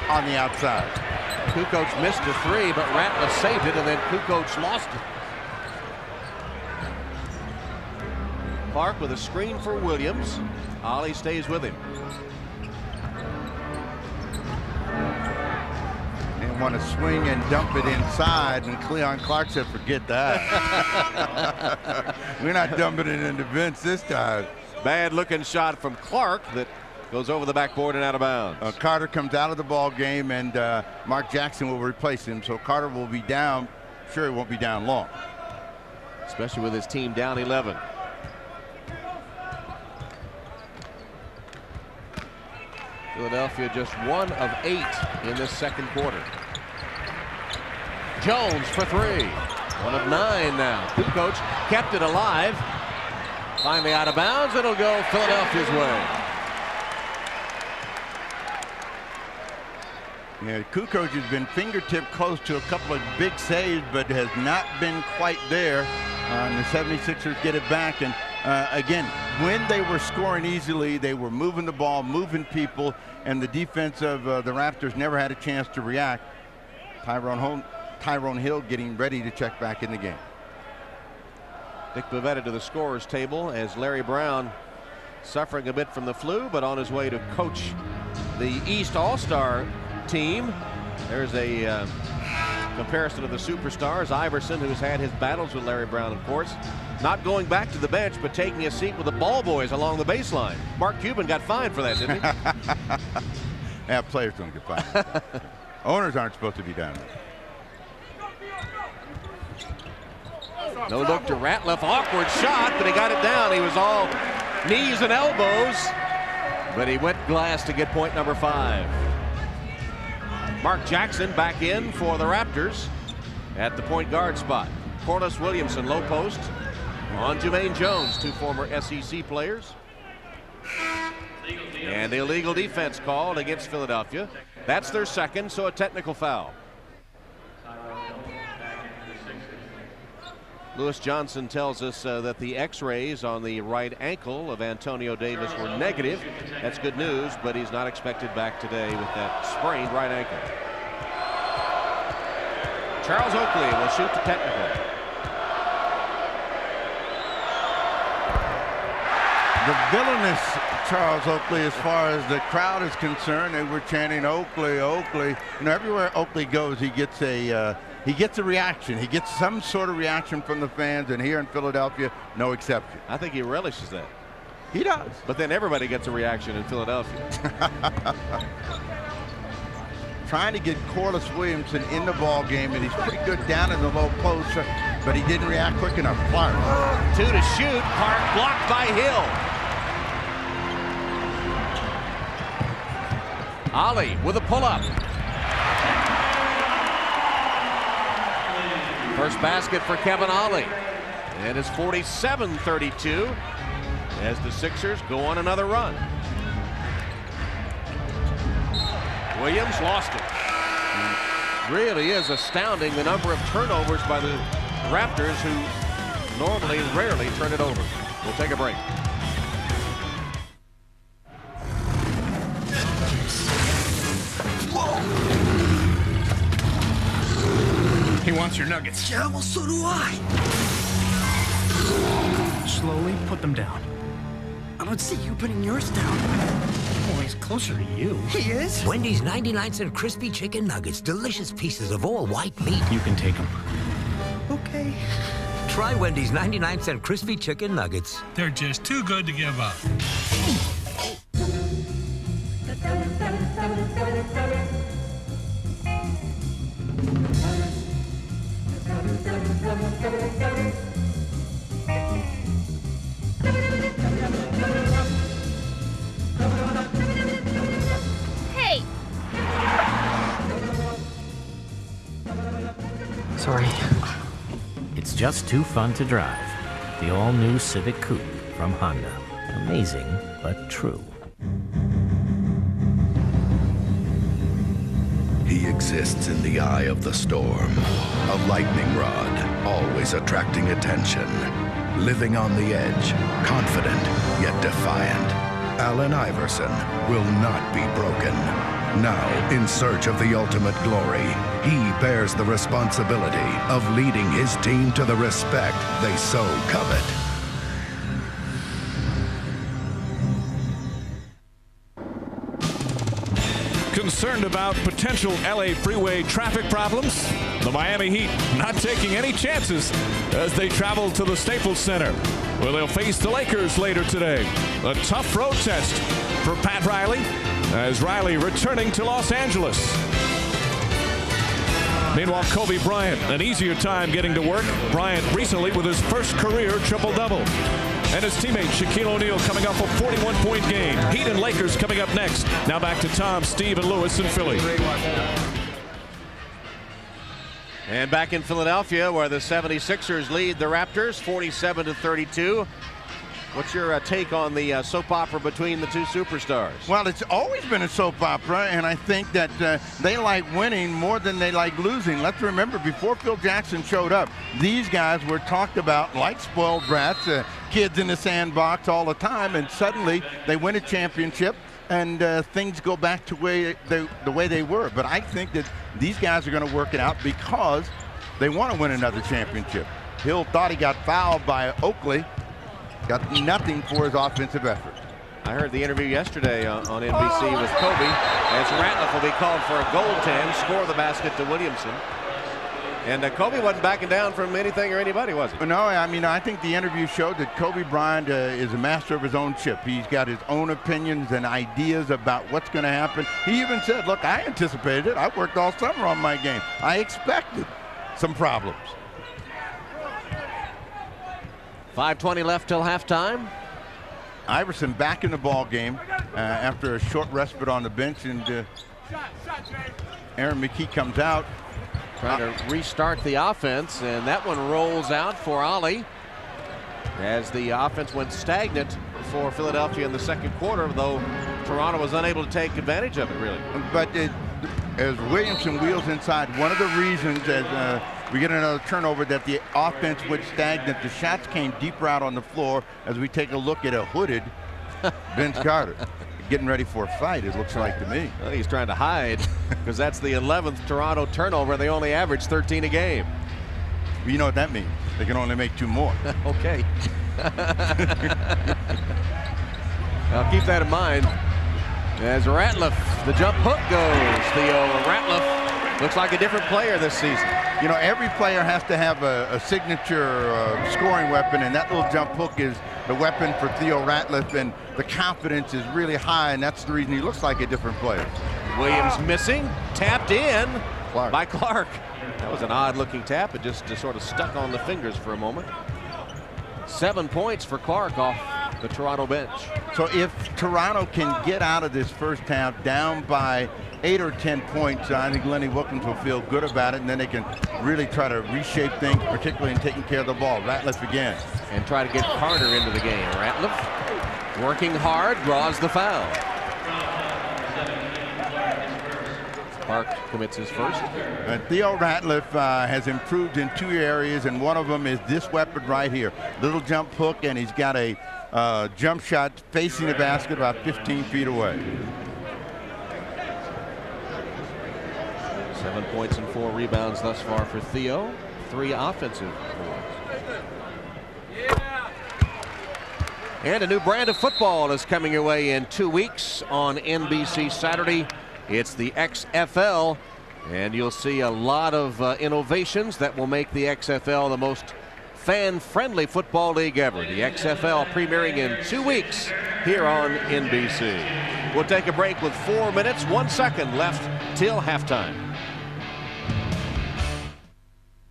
on the outside. Kukoc missed a three, but Ratliff saved it, and then Kukoc lost it. Clark with a screen for Williams. Ollie stays with him. And want to swing and dump it inside, and Cleon Clark said, forget that. We're not dumping it into Vince this time. Bad looking shot from Clark that goes over the backboard and out of bounds. Carter comes out of the ball game, and Mark Jackson will replace him, so Carter will be down. Sure, he won't be down long, especially with his team down 11. Philadelphia just 1 of 8 in this second quarter. Jones for three. 1 of 9 now. Kukoc kept it alive. Finally out of bounds. It'll go Philadelphia's way. Yeah, Kukoc has been fingertip close to a couple of big saves, but has not been quite there. And the 76ers get it back. And again, when they were scoring easily, they were moving the ball, moving people, and the defense of the Raptors never had a chance to react. Tyrone Hill getting ready to check back in the game. Dick Bavetta to the scorer's table as Larry Brown suffering a bit from the flu, but on his way to coach the East All-Star team. There's a comparison of the superstars. Iverson, who's had his battles with Larry Brown, of course, not going back to the bench, but taking a seat with the ball boys along the baseline. Mark Cuban got fined for that, didn't he? Yeah, players don't get fined. Owners aren't supposed to be down there. No look to Ratliff. Awkward shot, but he got it down. He was all knees and elbows, but he went glass to get point number 5. Mark Jackson back in for the Raptors at the point guard spot. Corliss Williamson low post on Jermaine Jones, 2 former SEC players. And illegal defense called against Philadelphia. That's their second, so a technical foul. Lewis Johnson tells us that the x-rays on the right ankle of Antonio Davis were negative. That's good news, but he's not expected back today with that sprained right ankle. Charles Oakley will shoot the technical. The villainous Charles Oakley, as far as the crowd is concerned, they were chanting Oakley, Oakley. You know, everywhere Oakley goes, he gets a reaction. He gets some sort of reaction from the fans, and here in Philadelphia, no exception. I think he relishes that. He does. But then everybody gets a reaction in Philadelphia. Trying to get Corliss Williamson in the ball game, and he's pretty good down in the low post, but he didn't react quick enough. Clark. 2 to shoot. Clark blocked by Hill. Ali with a pull-up. First basket for Kevin Ali. And it's 47-32 as the Sixers go on another run. Williams lost it. Really is astounding the number of turnovers by the Raptors, who normally rarely turn it over. We'll take a break. He wants your nuggets. Yeah, well, so do I. Slowly put them down. I don't see you putting yours down. Oh, he's closer to you. He is? Wendy's 99-cent crispy chicken nuggets. Delicious pieces of all white meat. You can take them. Okay. Try Wendy's 99-cent crispy chicken nuggets. They're just too good to give up. Hey! Sorry. It's just too fun to drive. The all-new Civic Coupe from Honda. Amazing, but true. He exists in the eye of the storm. A lightning rod, always attracting attention. Living on the edge, confident yet defiant. Allen Iverson will not be broken. Now, in search of the ultimate glory, he bears the responsibility of leading his team to the respect they so covet. Concerned about potential LA freeway traffic problems? The Miami Heat not taking any chances as they travel to the Staples Center, where they'll face the Lakers later today. A tough road test for Pat Riley, as Riley returning to Los Angeles. Meanwhile, Kobe Bryant, an easier time getting to work. Bryant recently with his first career triple-double. And his teammate Shaquille O'Neal coming off a 41-point game. Heat and Lakers coming up next. Now back to Tom, Steve, and Lewis in Philly. And back in Philadelphia, where the 76ers lead the Raptors 47-32. What's your take on the soap opera between the two superstars? Well, it's always been a soap opera, and I think that they like winning more than they like losing. Let's remember, before Phil Jackson showed up, these guys were talked about like spoiled brats, kids in the sandbox all the time, and suddenly they win a championship, and things go back to the way they were. But I think that these guys are going to work it out because they want to win another championship. Hill thought he got fouled by Oakley. Got nothing for his offensive effort. I heard the interview yesterday on NBC with Kobe, as Ratliff will be called for a goaltend, score the basket to Williamson. And Kobe wasn't backing down from anything or anybody, was he? No, I mean, I think the interview showed that Kobe Bryant is a master of his own ship. He's got his own opinions and ideas about what's going to happen. He even said, look, I anticipated it. I worked all summer on my game. I expected some problems. 5:20 left till halftime. Iverson back in the ball game after a short respite on the bench, and Aaron McKee comes out. Trying to restart the offense, and that one rolls out for Ali as the offense went stagnant for Philadelphia in the second quarter, though Toronto was unable to take advantage of it, really. But as Williamson wheels inside, one of the reasons as we get another turnover that the offense went stagnant, the shots came deeper out on the floor as we take a look at a hooded Vince Carter. Getting ready for a fight, it looks like to me. Well, he's trying to hide because that's the 11th Toronto turnover. They only average 13 a game. Well, you know what that means. They can only make 2 more. Okay. I'll keep that in mind. As Ratliff, the jump hook goes. Theo Ratliff looks like a different player this season. You know, every player has to have a signature scoring weapon, and that little jump hook is the weapon for Theo Ratliff, and the confidence is really high, and that's the reason he looks like a different player. Williams missing, tapped in by Clark. That was an odd-looking tap. It just sort of stuck on the fingers for a moment. 7 points for Clark off the Toronto bench. So if Toronto can get out of this first half down by 8 or 10 points, I think Lenny Wilkins will feel good about it, and then they can really try to reshape things, particularly in taking care of the ball. Ratliff again. And try to get Carter into the game. Ratliff working hard, draws the foul. Clark commits his first. Theo Ratliff has improved in 2 areas, and one of them is this weapon right here. Little jump hook, and he's got a jump shot facing the basket about 15 feet away. 7 points and 4 rebounds thus far for Theo. 3 offensive boards. And a new brand of football is coming your way in 2 weeks on NBC Saturday. It's the XFL, and you'll see a lot of innovations that will make the XFL the most fan-friendly football league ever. The XFL premiering in 2 weeks here on NBC. We'll take a break with 4 minutes, 1 second left till halftime.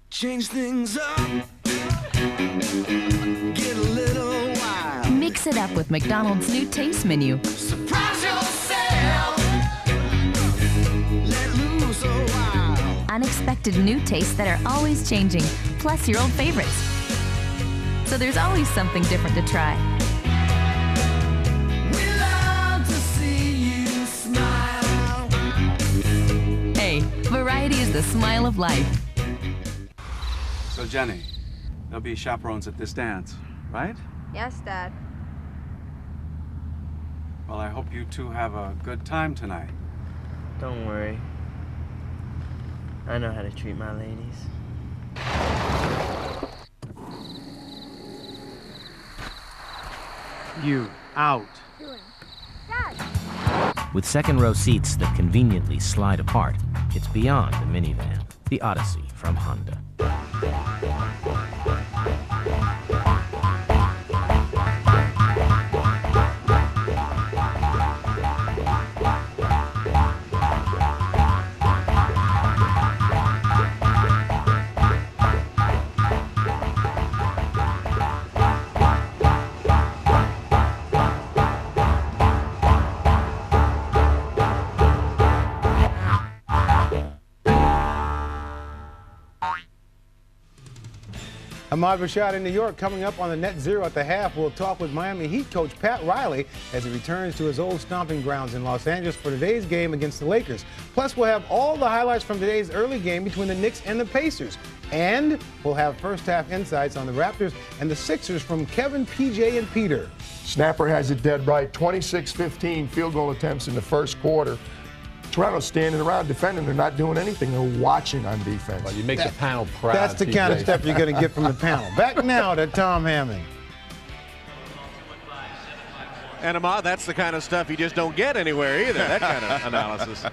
Change things up. Get a little wild. Mix it up with McDonald's new taste menu. Surprise yourself. Let loose a while. Unexpected new tastes that are always changing, plus your old favorites. So there's always something different to try. We love to see you smile. Hey, variety is the smile of life. So, Jenny, there'll be chaperones at this dance, right? Yes, Dad. Well, I hope you two have a good time tonight. Don't worry. I know how to treat my ladies. You out. With second row seats that conveniently slide apart, it's beyond a minivan. The Odyssey from Honda. Ahmad Rashad in New York. Coming up on the Net Zero at the half, we'll talk with Miami Heat coach Pat Riley as he returns to his old stomping grounds in Los Angeles for today's game against the Lakers. Plus, we'll have all the highlights from today's early game between the Knicks and the Pacers. And we'll have first half insights on the Raptors and the Sixers from Kevin, PJ, and Peter. Snapper has it dead right. 26-15 field goal attempts in the first quarter. Toronto's standing around defending. They're not doing anything. They're watching on defense. Well, you make the panel proud. That's the kind of stuff you're going to get from the panel. Back now to Tom Hamming. And Ahmad, that's the kind of stuff you just don't get anywhere either, that kind of analysis.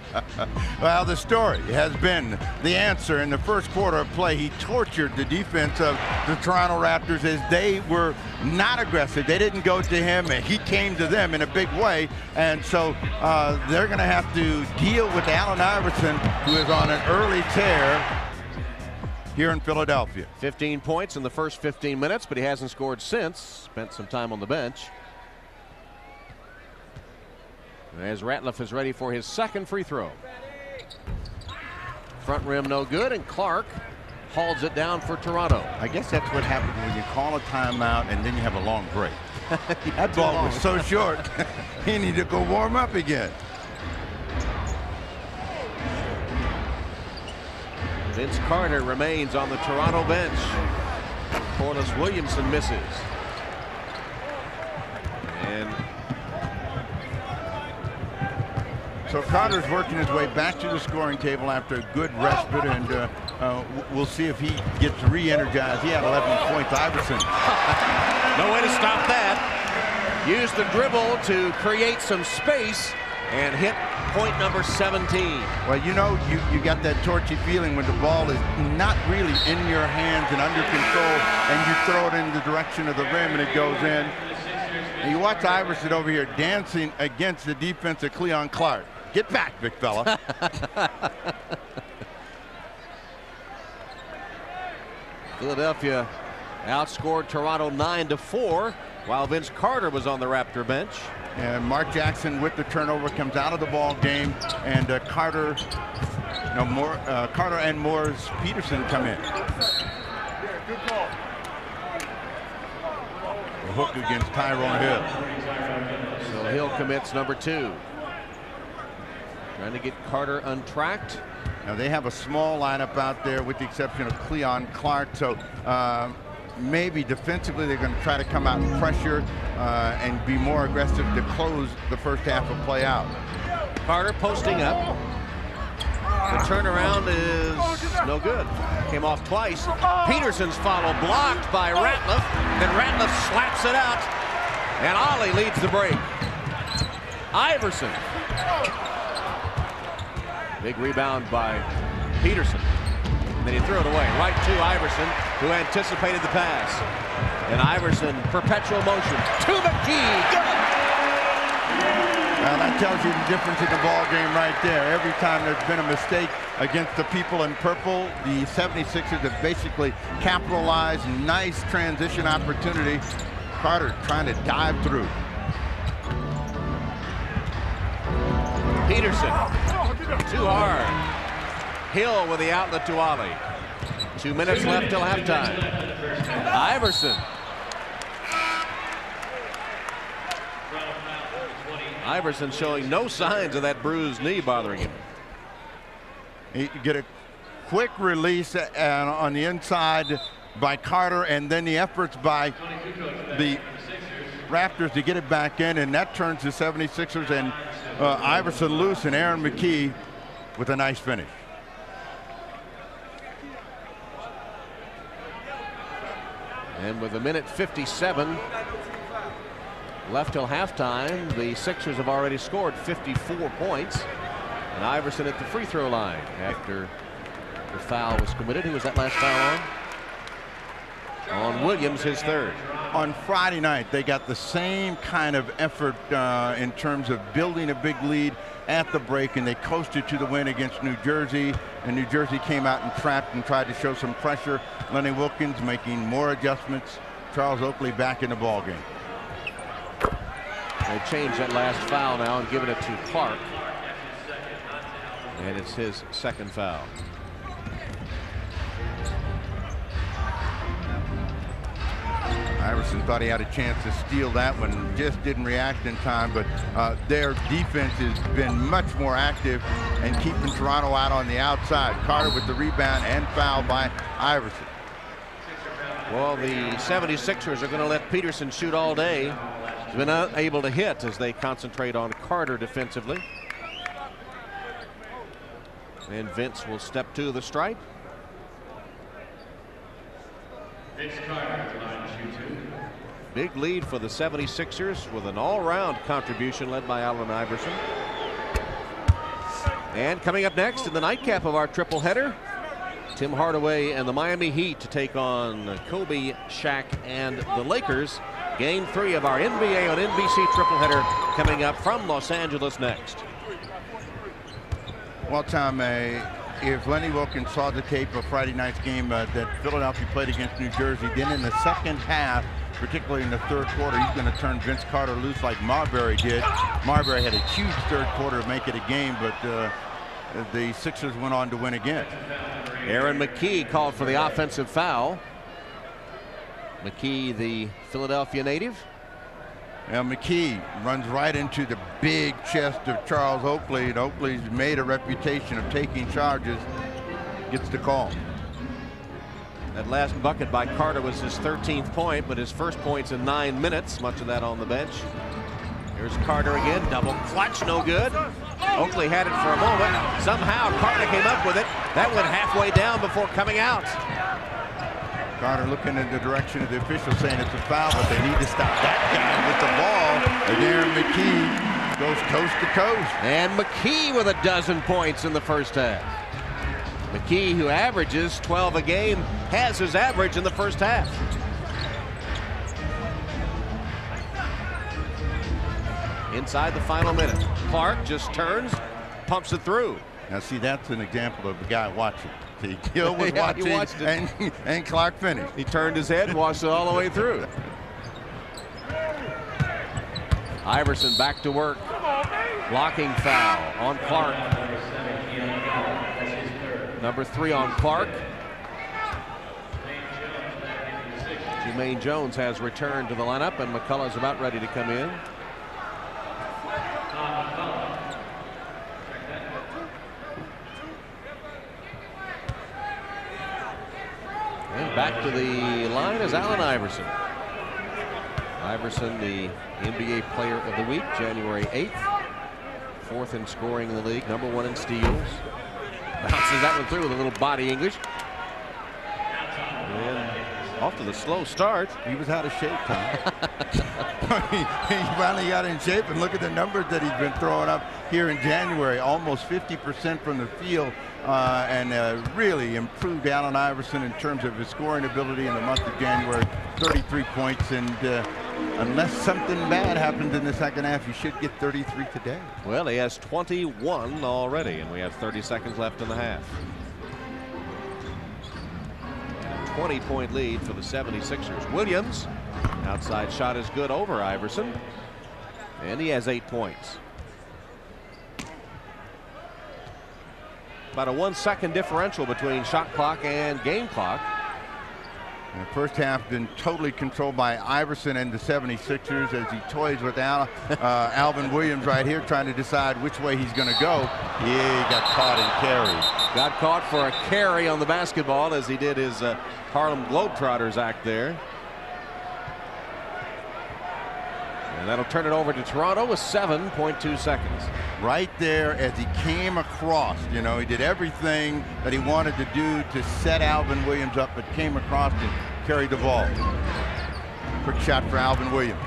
Well, the story has been the answer in the first quarter of play. He tortured the defense of the Toronto Raptors as they were not aggressive. They didn't go to him, and he came to them in a big way. And so they're going to have to deal with Allen Iverson, who is on an early tear here in Philadelphia. 15 points in the first 15 minutes, but he hasn't scored since. Spent some time on the bench. As Ratliff is ready for his second free throw. Front rim no good, and Clark hauls it down for Toronto. I guess that's what happens when you call a timeout and then you have a long break. That ball was so short, he needed to go warm up again. Vince Carter remains on the Toronto bench. Corliss Williamson misses. And so Carter's working his way back to the scoring table after a good respite, and we'll see if he gets re-energized. He had 11 points. Iverson. No way to stop that. Used the dribble to create some space and hit point number 17. Well, you know, you got that torchy feeling when the ball is not really in your hands and under control, and you throw it in the direction of the rim and it goes in. And you watch Iverson over here dancing against the defense of Cleon Clark. Get back, big fella. Philadelphia outscored Toronto 9-4 while Vince Carter was on the Raptor bench. And Mark Jackson with the turnover comes out of the ball game, and Carter and Morris Peterson come in. Good call. The hook against Tyrone Hill. So Hill commits number 2. Trying to get Carter untracked. Now they have a small lineup out there with the exception of Cleon Clark. So maybe defensively they're going to try to come out and pressure and be more aggressive to close the first half of play out. Carter posting up. The turnaround is no good. Came off twice. Peterson's follow blocked by Ratliff. Then Ratliff slaps it out. And Ollie leads the break. Iverson. Big rebound by Peterson. And then he threw it away. Right to Iverson, who anticipated the pass. And Iverson, perpetual motion to McKee. Good! Well, that tells you the difference in the ball game right there. Every time there's been a mistake against the people in purple, the 76ers have basically capitalized. Nice transition opportunity. Carter trying to dive through. Peterson, too hard. Hill with the outlet to Ollie. 2 minutes left till halftime. Iverson. Iverson showing no signs of that bruised knee bothering him. He get a quick release on the inside by Carter, and then the efforts by the Raptors to get it back in, and that turns the 76ers and Iverson loose, and Aaron McKee with a nice finish. And with 1:57 left till halftime, the Sixers have already scored 54 points. And Iverson at the free throw line after the foul was committed. Who was that last foul on? On Williams, his third. On Friday night, they got the same kind of effort in terms of building a big lead at the break, and they coasted to the win against New Jersey. And New Jersey came out and trapped and tried to show some pressure. Lenny Wilkins making more adjustments. Charles Oakley back in the ball game. They changed that last foul now and given it to Clark. And it's his second foul. Iverson thought he had a chance to steal that one, just didn't react in time, but their defense has been much more active and keeping Toronto out on the outside. Carter with the rebound and foul by Iverson. Well, the 76ers are going to let Peterson shoot all day. He's been unable to hit as they concentrate on Carter defensively. And Vince will step to the stripe. Big lead for the 76ers with an all-round contribution led by Allen Iverson. And coming up next in the nightcap of our triple header, Tim Hardaway and the Miami Heat to take on Kobe, Shaq, and the Lakers. Game 3 of our NBA on NBC triple header coming up from Los Angeles next. Well, Tom, if Lenny Wilkins saw the tape of Friday night's game that Philadelphia played against New Jersey, then in the second half, particularly in the third quarter, he's going to turn Vince Carter loose like Marbury did. Marbury had a huge third quarter to make it a game, but the Sixers went on to win again. Aaron McKee called for the offensive foul. McKee, the Philadelphia native. Now McKee runs right into the big chest of Charles Oakley, and Oakley's made a reputation of taking charges, gets the call. That last bucket by Carter was his 13th point, but his first points in 9 minutes, much of that on the bench. Here's Carter again, double clutch, no good. Oakley had it for a moment. Somehow Carter came up with it. That went halfway down before coming out. Carter looking in the direction of the official saying it's a foul, but they need to stop that guy with the ball. And Aaron McKee goes coast to coast. And McKee with 12 points in the first half. McKee, who averages 12 a game, has his average in the first half. Inside the final minute, Clark just turns, pumps it through. Now see, that's an example of the guy watching. See, Gill was watching, and Clark finished. He turned his head and watched it all the way through. Iverson back to work. Blocking foul on Clark. Number 3 on Clark. Jermaine Jones has returned to the lineup, and McCullough's about ready to come in. And back to the line is Allen Iverson. Iverson, the NBA Player of the Week, January 8th. 4th in scoring in the league, number 1 in steals. Bounces that one through with a little body English. And off to the slow start. He was out of shape, Tom. he finally got in shape, and look at the numbers that he's been throwing up here in January. Almost 50% from the field, and really improved Allen Iverson in terms of his scoring ability in the month of January. 33 points, and unless something bad happens in the second half, he should get 33 today. Well, he has 21 already, and we have 30 seconds left in the half. 20-point lead for the 76ers. Williams, outside shot is good over Iverson, and he has 8 points. About a 1-second differential between shot clock and game clock. The first half been totally controlled by Iverson and the 76ers as he toys with Alvin Williams right here, trying to decide which way he's going to go. Yeah, he got caught in carry. Got caught for a carry on the basketball as he did his Harlem Globetrotters act there. And that'll turn it over to Toronto with 7.2 seconds. Right there as he came across, you know, he did everything that he wanted to do to set Alvin Williams up, but came across and carried the ball. Quick shot for Alvin Williams.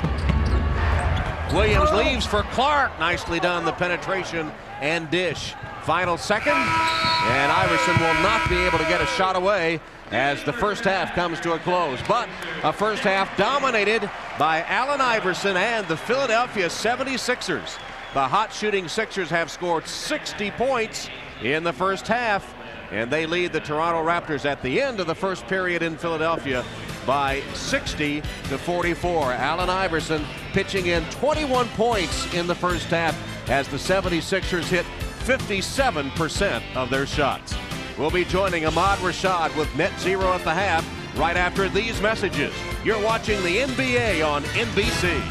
Williams leaves for Clark. Nicely done, the penetration and dish. Final second, and Iverson will not be able to get a shot away as the first half comes to a close. But a first half dominated by Allen Iverson and the Philadelphia 76ers. The hot shooting Sixers have scored 60 points in the first half, and they lead the Toronto Raptors at the end of the first period in Philadelphia by 60-44. Allen Iverson pitching in 21 points in the first half as the 76ers hit 57% of their shots. We'll be joining Ahmad Rashad with Net Zero at the half right after these messages. You're watching the NBA on NBC.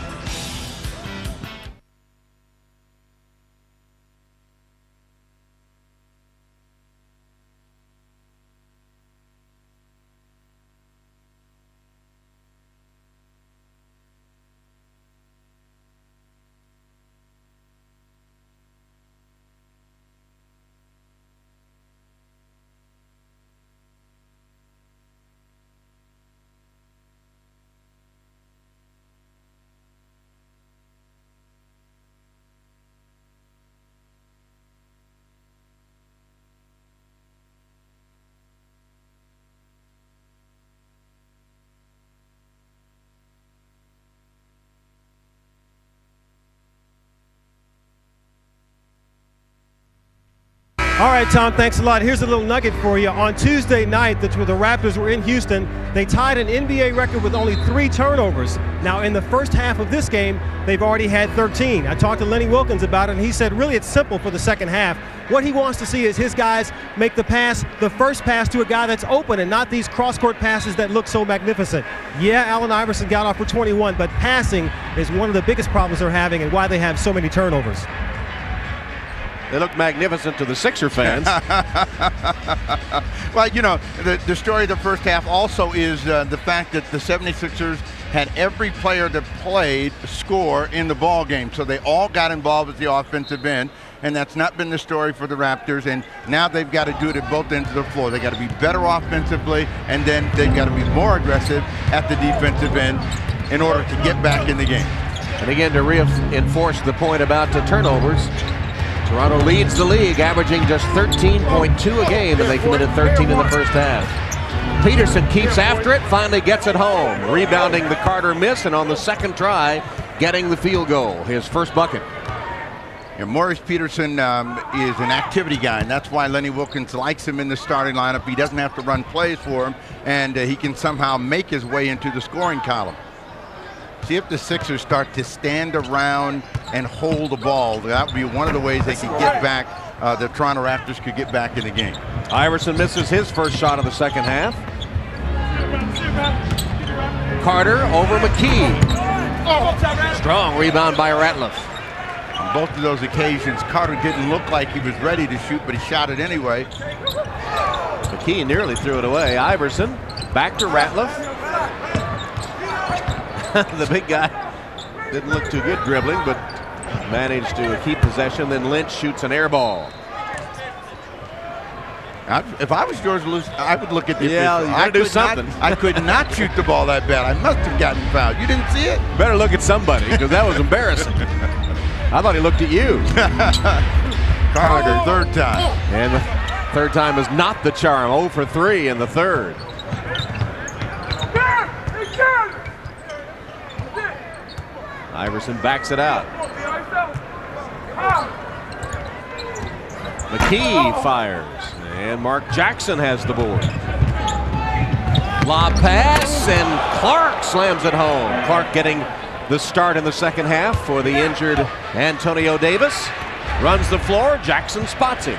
All right, Tom, thanks a lot. Here's a little nugget for you. On Tuesday night, the Raptors were in Houston. They tied an NBA record with only 3 turnovers. Now, in the first half of this game, they've already had 13. I talked to Lenny Wilkins about it, and he said really it's simple for the second half. What he wants to see is his guys make the pass, the first pass to a guy that's open, and not these cross-court passes that look so magnificent. Yeah, Allen Iverson got off for 21, but passing is one of the biggest problems they're having and why they have so many turnovers. They look magnificent to the Sixer fans. Well, you know, the story of the first half also is the fact that the 76ers had every player that played score in the ball game. So they all got involved with the offensive end, and that's not been the story for the Raptors. And now they've got to do it at both ends of the floor. They got to be better offensively, and then they've got to be more aggressive at the defensive end in order to get back in the game. And again, to reinforce the point about the turnovers, Toronto leads the league, averaging just 13.2 a game, and they committed 13 in the first half. Peterson keeps after it, finally gets it home, rebounding the Carter miss, and on the second try, getting the field goal, his first bucket. And Maurice Peterson is an activity guy, and that's why Lenny Wilkins likes him in the starting lineup. He doesn't have to run plays for him, and he can somehow make his way into the scoring column. See if the Sixers start to stand around and hold the ball. That would be one of the ways they could get back, the Toronto Raptors could get back in the game. Iverson misses his first shot of the second half. Carter over McKee. Strong rebound by Ratliff. On both of those occasions, Carter didn't look like he was ready to shoot, but he shot it anyway. McKee nearly threw it away. Iverson back to Ratliff. The big guy didn't look too good dribbling, but managed to keep possession. Then Lynch shoots an air ball. If I was George Lewis, I would look at the Yeah, you gotta do something. I could not shoot the ball that bad. I must have gotten fouled. You didn't see it? Better look at somebody, because that was embarrassing. I thought he looked at you. Carter, third time. And the third time is not the charm. 0 for 3 in the third. Iverson backs it out. McKee fires. And Mark Jackson has the board. Lob pass, and Clark slams it home. Clark getting the start in the second half for the injured Antonio Davis. Runs the floor. Jackson spots him.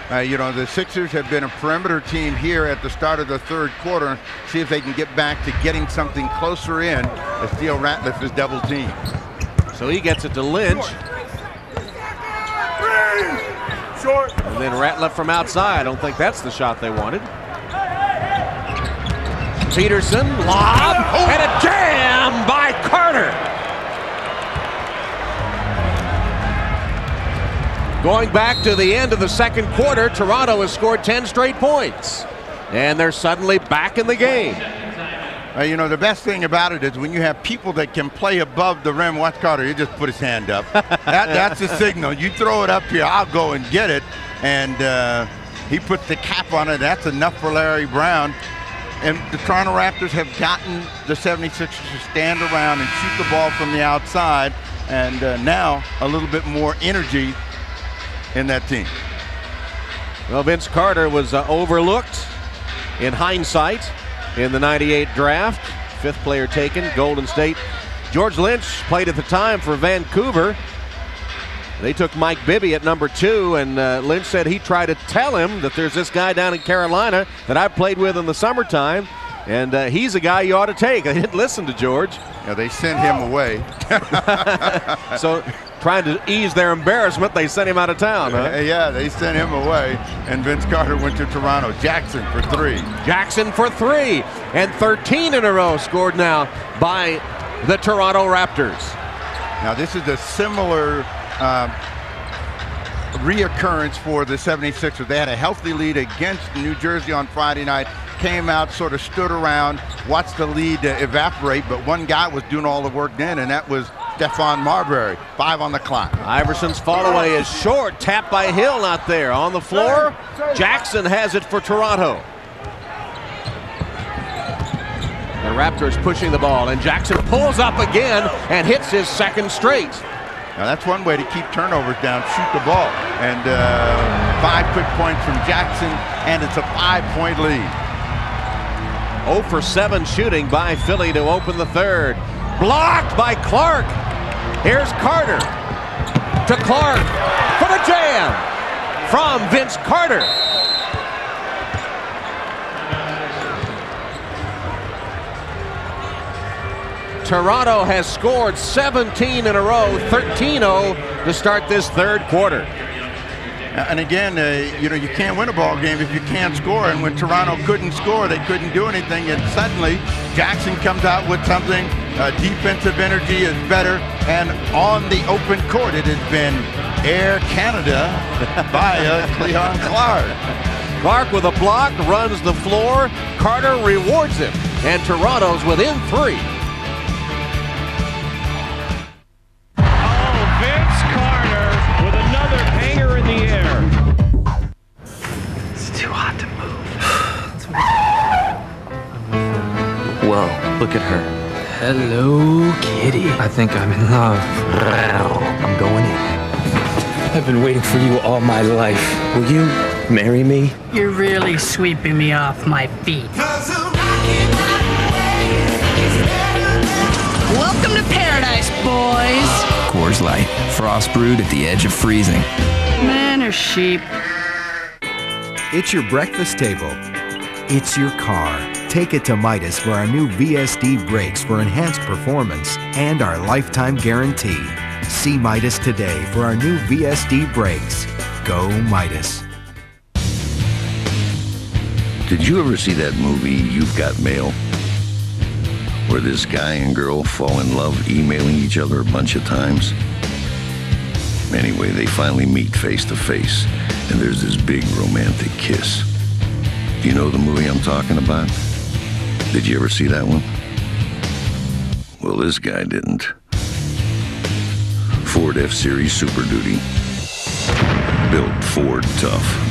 You know, the Sixers have been a perimeter team here at the start of the third quarter. See if they can get back to getting something closer in as Theo Ratliff is double teamed. So he gets it to Lynch. And then Ratliff from outside. I don't think that's the shot they wanted. Peterson, lob, and a jam by Carter. Going back to the end of the second quarter, Toronto has scored 10 straight points. And they're suddenly back in the game. You know, the best thing about it is when you have people that can play above the rim. Watch Carter, he just put his hand up. That's a signal. You throw it up here, I'll go and get it. And he puts the cap on it. That's enough for Larry Brown. And the Toronto Raptors have gotten the 76ers to stand around and shoot the ball from the outside. And now a little bit more energy in that team. Well, Vince Carter was overlooked in hindsight in the '98 draft. 5th player taken, Golden State. George Lynch played at the time for Vancouver. They took Mike Bibby at number 2, and Lynch said he tried to tell him that there's this guy down in Carolina that I played with in the summertime, and he's a guy you ought to take. They didn't listen to George. Yeah, they sent him away. So trying to ease their embarrassment, they sent him out of town, huh? Yeah, they sent him away, and Vince Carter went to Toronto. Jackson for 3. Jackson for 3, and 13 in a row scored now by the Toronto Raptors. Now this is a similar reoccurrence for the 76ers. They had a healthy lead against New Jersey on Friday night, came out, sort of stood around, watched the lead evaporate, but one guy was doing all the work then, and that was Stephon Marbury. 5 on the clock. Iverson's fall away is short. Tapped by Hill out there. On the floor, Jackson has it for Toronto. The Raptors pushing the ball, and Jackson pulls up again and hits his second straight. Now that's one way to keep turnovers down, shoot the ball. And 5 quick points from Jackson, and it's a 5-point lead. 0 for 7 shooting by Philly to open the third. Blocked by Clark. Here's Carter to Clark for the jam from Vince Carter. Toronto has scored 17 in a row, 13-0 to start this third quarter. And again, you know, you can't win a ball game if you can't score. And when Toronto couldn't score, they couldn't do anything. And suddenly, Jackson comes out with something. Defensive energy is better. And on the open court, it has been Air Canada by Cleon Clark. Clark with a block, runs the floor. Carter rewards him. And Toronto's within 3. Whoa, look at her. Hello, kitty. I think I'm in love. I'm going in. I've been waiting for you all my life. Will you marry me? You're really sweeping me off my feet. Welcome to paradise, boys. Coors Light, frost brewed at the edge of freezing. Men are sheep. It's your breakfast table. It's your car. Take it to Midas for our new VSD brakes for enhanced performance and our lifetime guarantee. See Midas today for our new VSD brakes. Go Midas. Did you ever see that movie, You've Got Mail? Where this guy and girl fall in love emailing each other a bunch of times? Anyway, they finally meet face to face, and there's this big romantic kiss. Do you know the movie I'm talking about? Did you ever see that one? Well, this guy didn't. Ford F-Series Super Duty. Built Ford tough.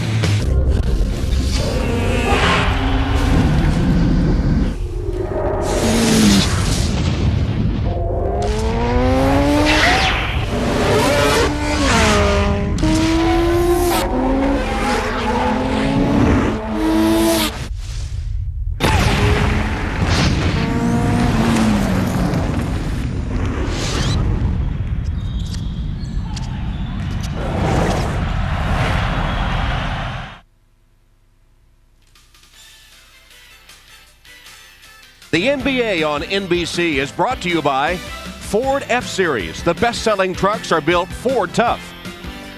The NBA on NBC is brought to you by Ford F-Series. The best-selling trucks are built Ford tough.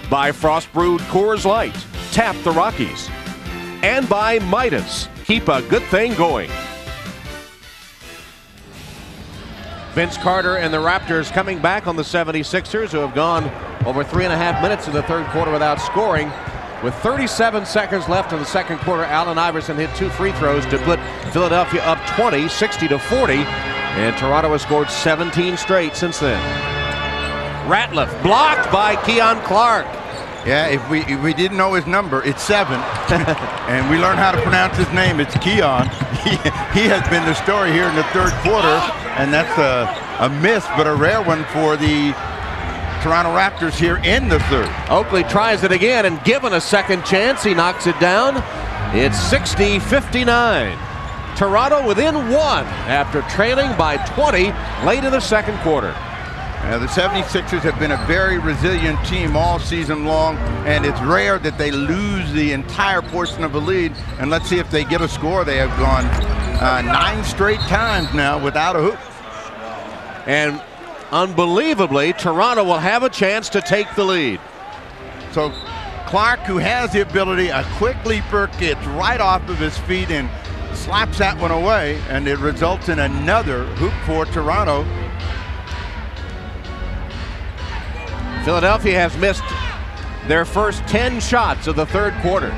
By Frost-Brewed Coors Light. Tap the Rockies. And by Midas. Keep a good thing going. Vince Carter and the Raptors coming back on the 76ers, who have gone over 3.5 minutes in the third quarter without scoring. With 37 seconds left in the second quarter, Allen Iverson hit 2 free throws to put Philadelphia up 20, 60-40. And Toronto has scored 17 straight since then. Ratliff blocked by Keon Clark. Yeah, if we didn't know his number, it's 7. And we learned how to pronounce his name. It's Keon. He has been the story here in the third quarter. And that's a miss, but a rare one for the Toronto Raptors here in the third. Oakley tries it again, and given a second chance, he knocks it down. It's 60-59. Toronto within 1 after trailing by 20 late in the second quarter. The 76ers have been a very resilient team all season long, and it's rare that they lose the entire portion of a lead. And let's see if they get a score. They have gone 9 straight times now without a hoop. And unbelievably, Toronto will have a chance to take the lead. So Clark, who has the ability, a quick leaper, gets right off of his feet and slaps that one away, and it results in another hoop for Toronto. Philadelphia has missed their first 10 shots of the third quarter.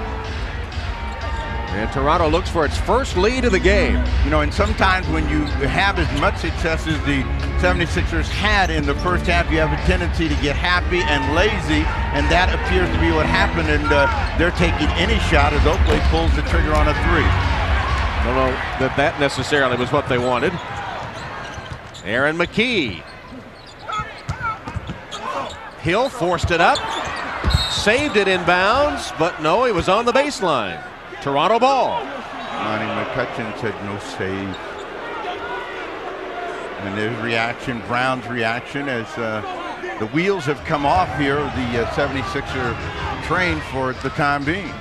And Toronto looks for its first lead of the game. You know, and sometimes when you have as much success as the 76ers had in the first half, you have a tendency to get happy and lazy, and that appears to be what happened, and they're taking any shot as Oakley pulls the trigger on a 3. Don't know that necessarily was what they wanted. Aaron McKee. Hill forced it up, saved it inbounds, but no, he was on the baseline. Toronto ball. Lonnie McCutcheon said no save. And there's reaction, Brown's reaction, as the wheels have come off here, the 76er train for the time being.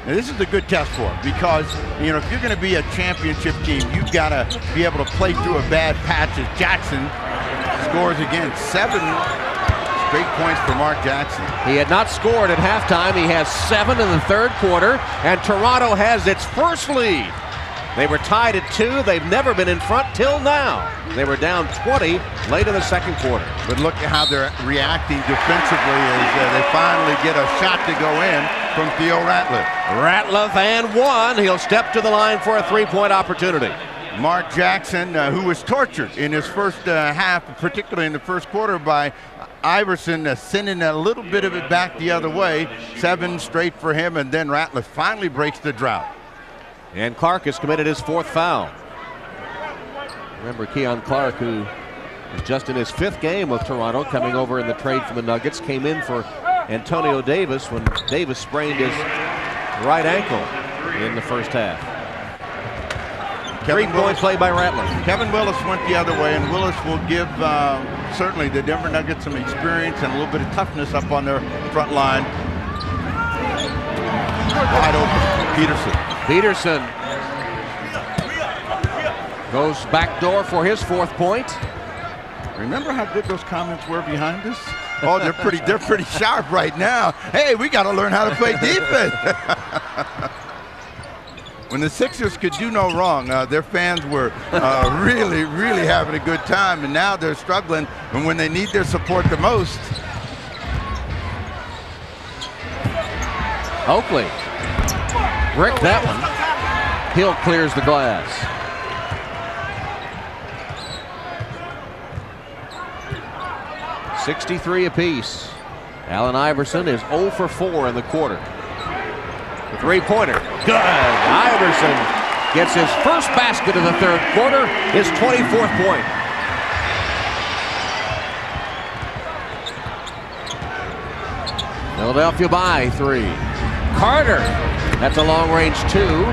Now, this is a good test for him because, you know, if you're going to be a championship team, you've got to be able to play through a bad patch as Jackson scores again. 7 straight points for Mark Jackson. He had not scored at halftime. He has 7 in the third quarter, and Toronto has its first lead. They were tied at 2. They've never been in front till now. They were down 20 late in the second quarter. But look at how they're reacting defensively as they finally get a shot to go in from Theo Ratliff. Ratliff and 1. He'll step to the line for a 3-point opportunity. Mark Jackson, who was tortured in his first half, particularly in the first quarter, by Iverson sending a little bit of it back the other way. 7 straight for him, and then Ratliff finally breaks the drought. And Clark has committed his 4th foul. Remember, Keon Clark, who is just in his 5th game with Toronto, coming over in the trade from the Nuggets, came in for Antonio Davis when Davis sprained his right ankle in the first half. Three-point play by Ratliff. Kevin Willis went the other way, and Willis will give certainly the Denver Nuggets some experience and a little bit of toughness up on their front line. Wide open, Peterson goes back door for his 4th point. Remember how good those comments were behind us? Oh, they're pretty sharp right now. Hey, we got to learn how to play defense. When the Sixers could do no wrong, their fans were really having a good time, and now they're struggling. And when they need their support the most, Oakley bricked that one. Hill clears the glass. $63 apiece. Allen Iverson is 0 for 4 in the quarter. The three-pointer, good. Iverson gets his first basket of the 3rd quarter, his 24th point. Philadelphia by 3. Carter, that's a long-range 2.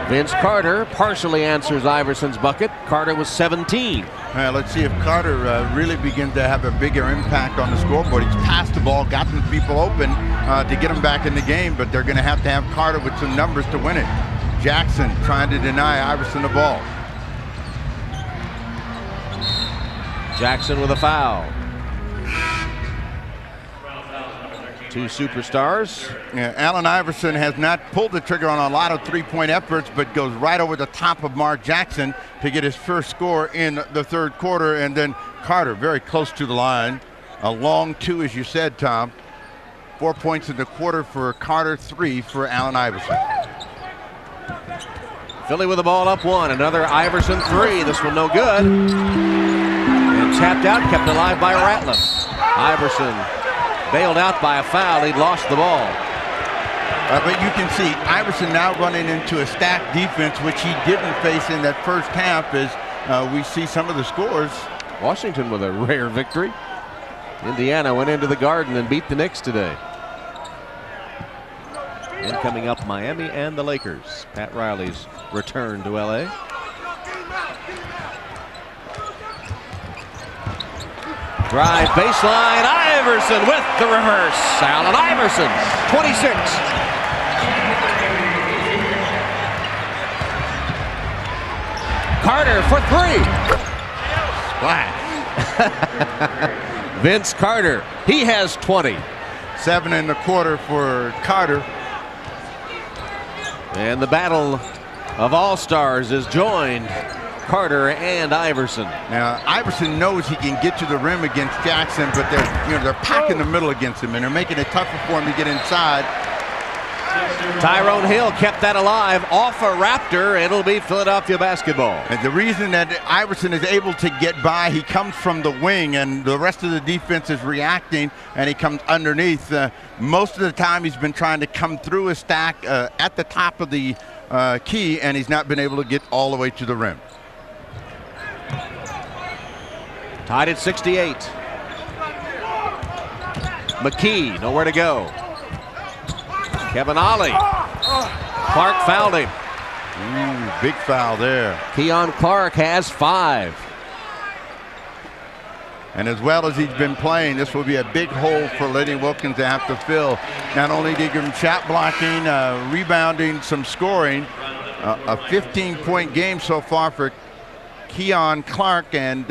Vince Carter partially answers Iverson's bucket. Carter was 17. Let's see if Carter really begins to have a bigger impact on the scoreboard. He's passed the ball, gotten people open to get them back in the game, but they're going to have Carter with some numbers to win it. Jackson trying to deny Iverson the ball. Jackson with a foul. 2 superstars. Yeah, Allen Iverson has not pulled the trigger on a lot of three-point efforts, but goes right over the top of Mark Jackson to get his first score in the 3rd quarter. And then Carter very close to the line. A long 2, as you said, Tom. 4 points in the quarter for Carter, 3 for Allen Iverson. Philly with the ball up 1. Another Iverson 3. This one no good. And tapped out, kept alive by Ratliff. Iverson bailed out by a foul. He'd lost the ball. But you can see Iverson now running into a stacked defense, which he didn't face in that first half, as we see some of the scores. Washington with a rare victory. Indiana went into the Garden and beat the Knicks today. And coming up, Miami and the Lakers. Pat Riley's return to LA. Drive baseline, Iverson with the reverse. Allen Iverson, 26. Carter for 3. Splash. Vince Carter, he has 20. 7 in the quarter for Carter. And the battle of all-stars is joined. Carter and Iverson. Now Iverson knows he can get to the rim against Jackson, but they're packing the middle against him, and they're making it tougher for him to get inside. Tyrone Hill kept that alive off a Raptor. It'll be Philadelphia basketball. And the reason that Iverson is able to get by, he comes from the wing, and the rest of the defense is reacting, and he comes underneath. Most of the time he's been trying to come through a stack at the top of the key, and he's not been able to get all the way to the rim. Tied at 68. McKee, nowhere to go. Kevin Ollie. Clark fouled him. Ooh, big foul there. Keon Clark has 5. And as well as he's been playing, this will be a big hole for Lenny Wilkins to have to fill. Not only did he give him shot blocking, rebounding, some scoring. A 15-point game so far for Keon Clark, and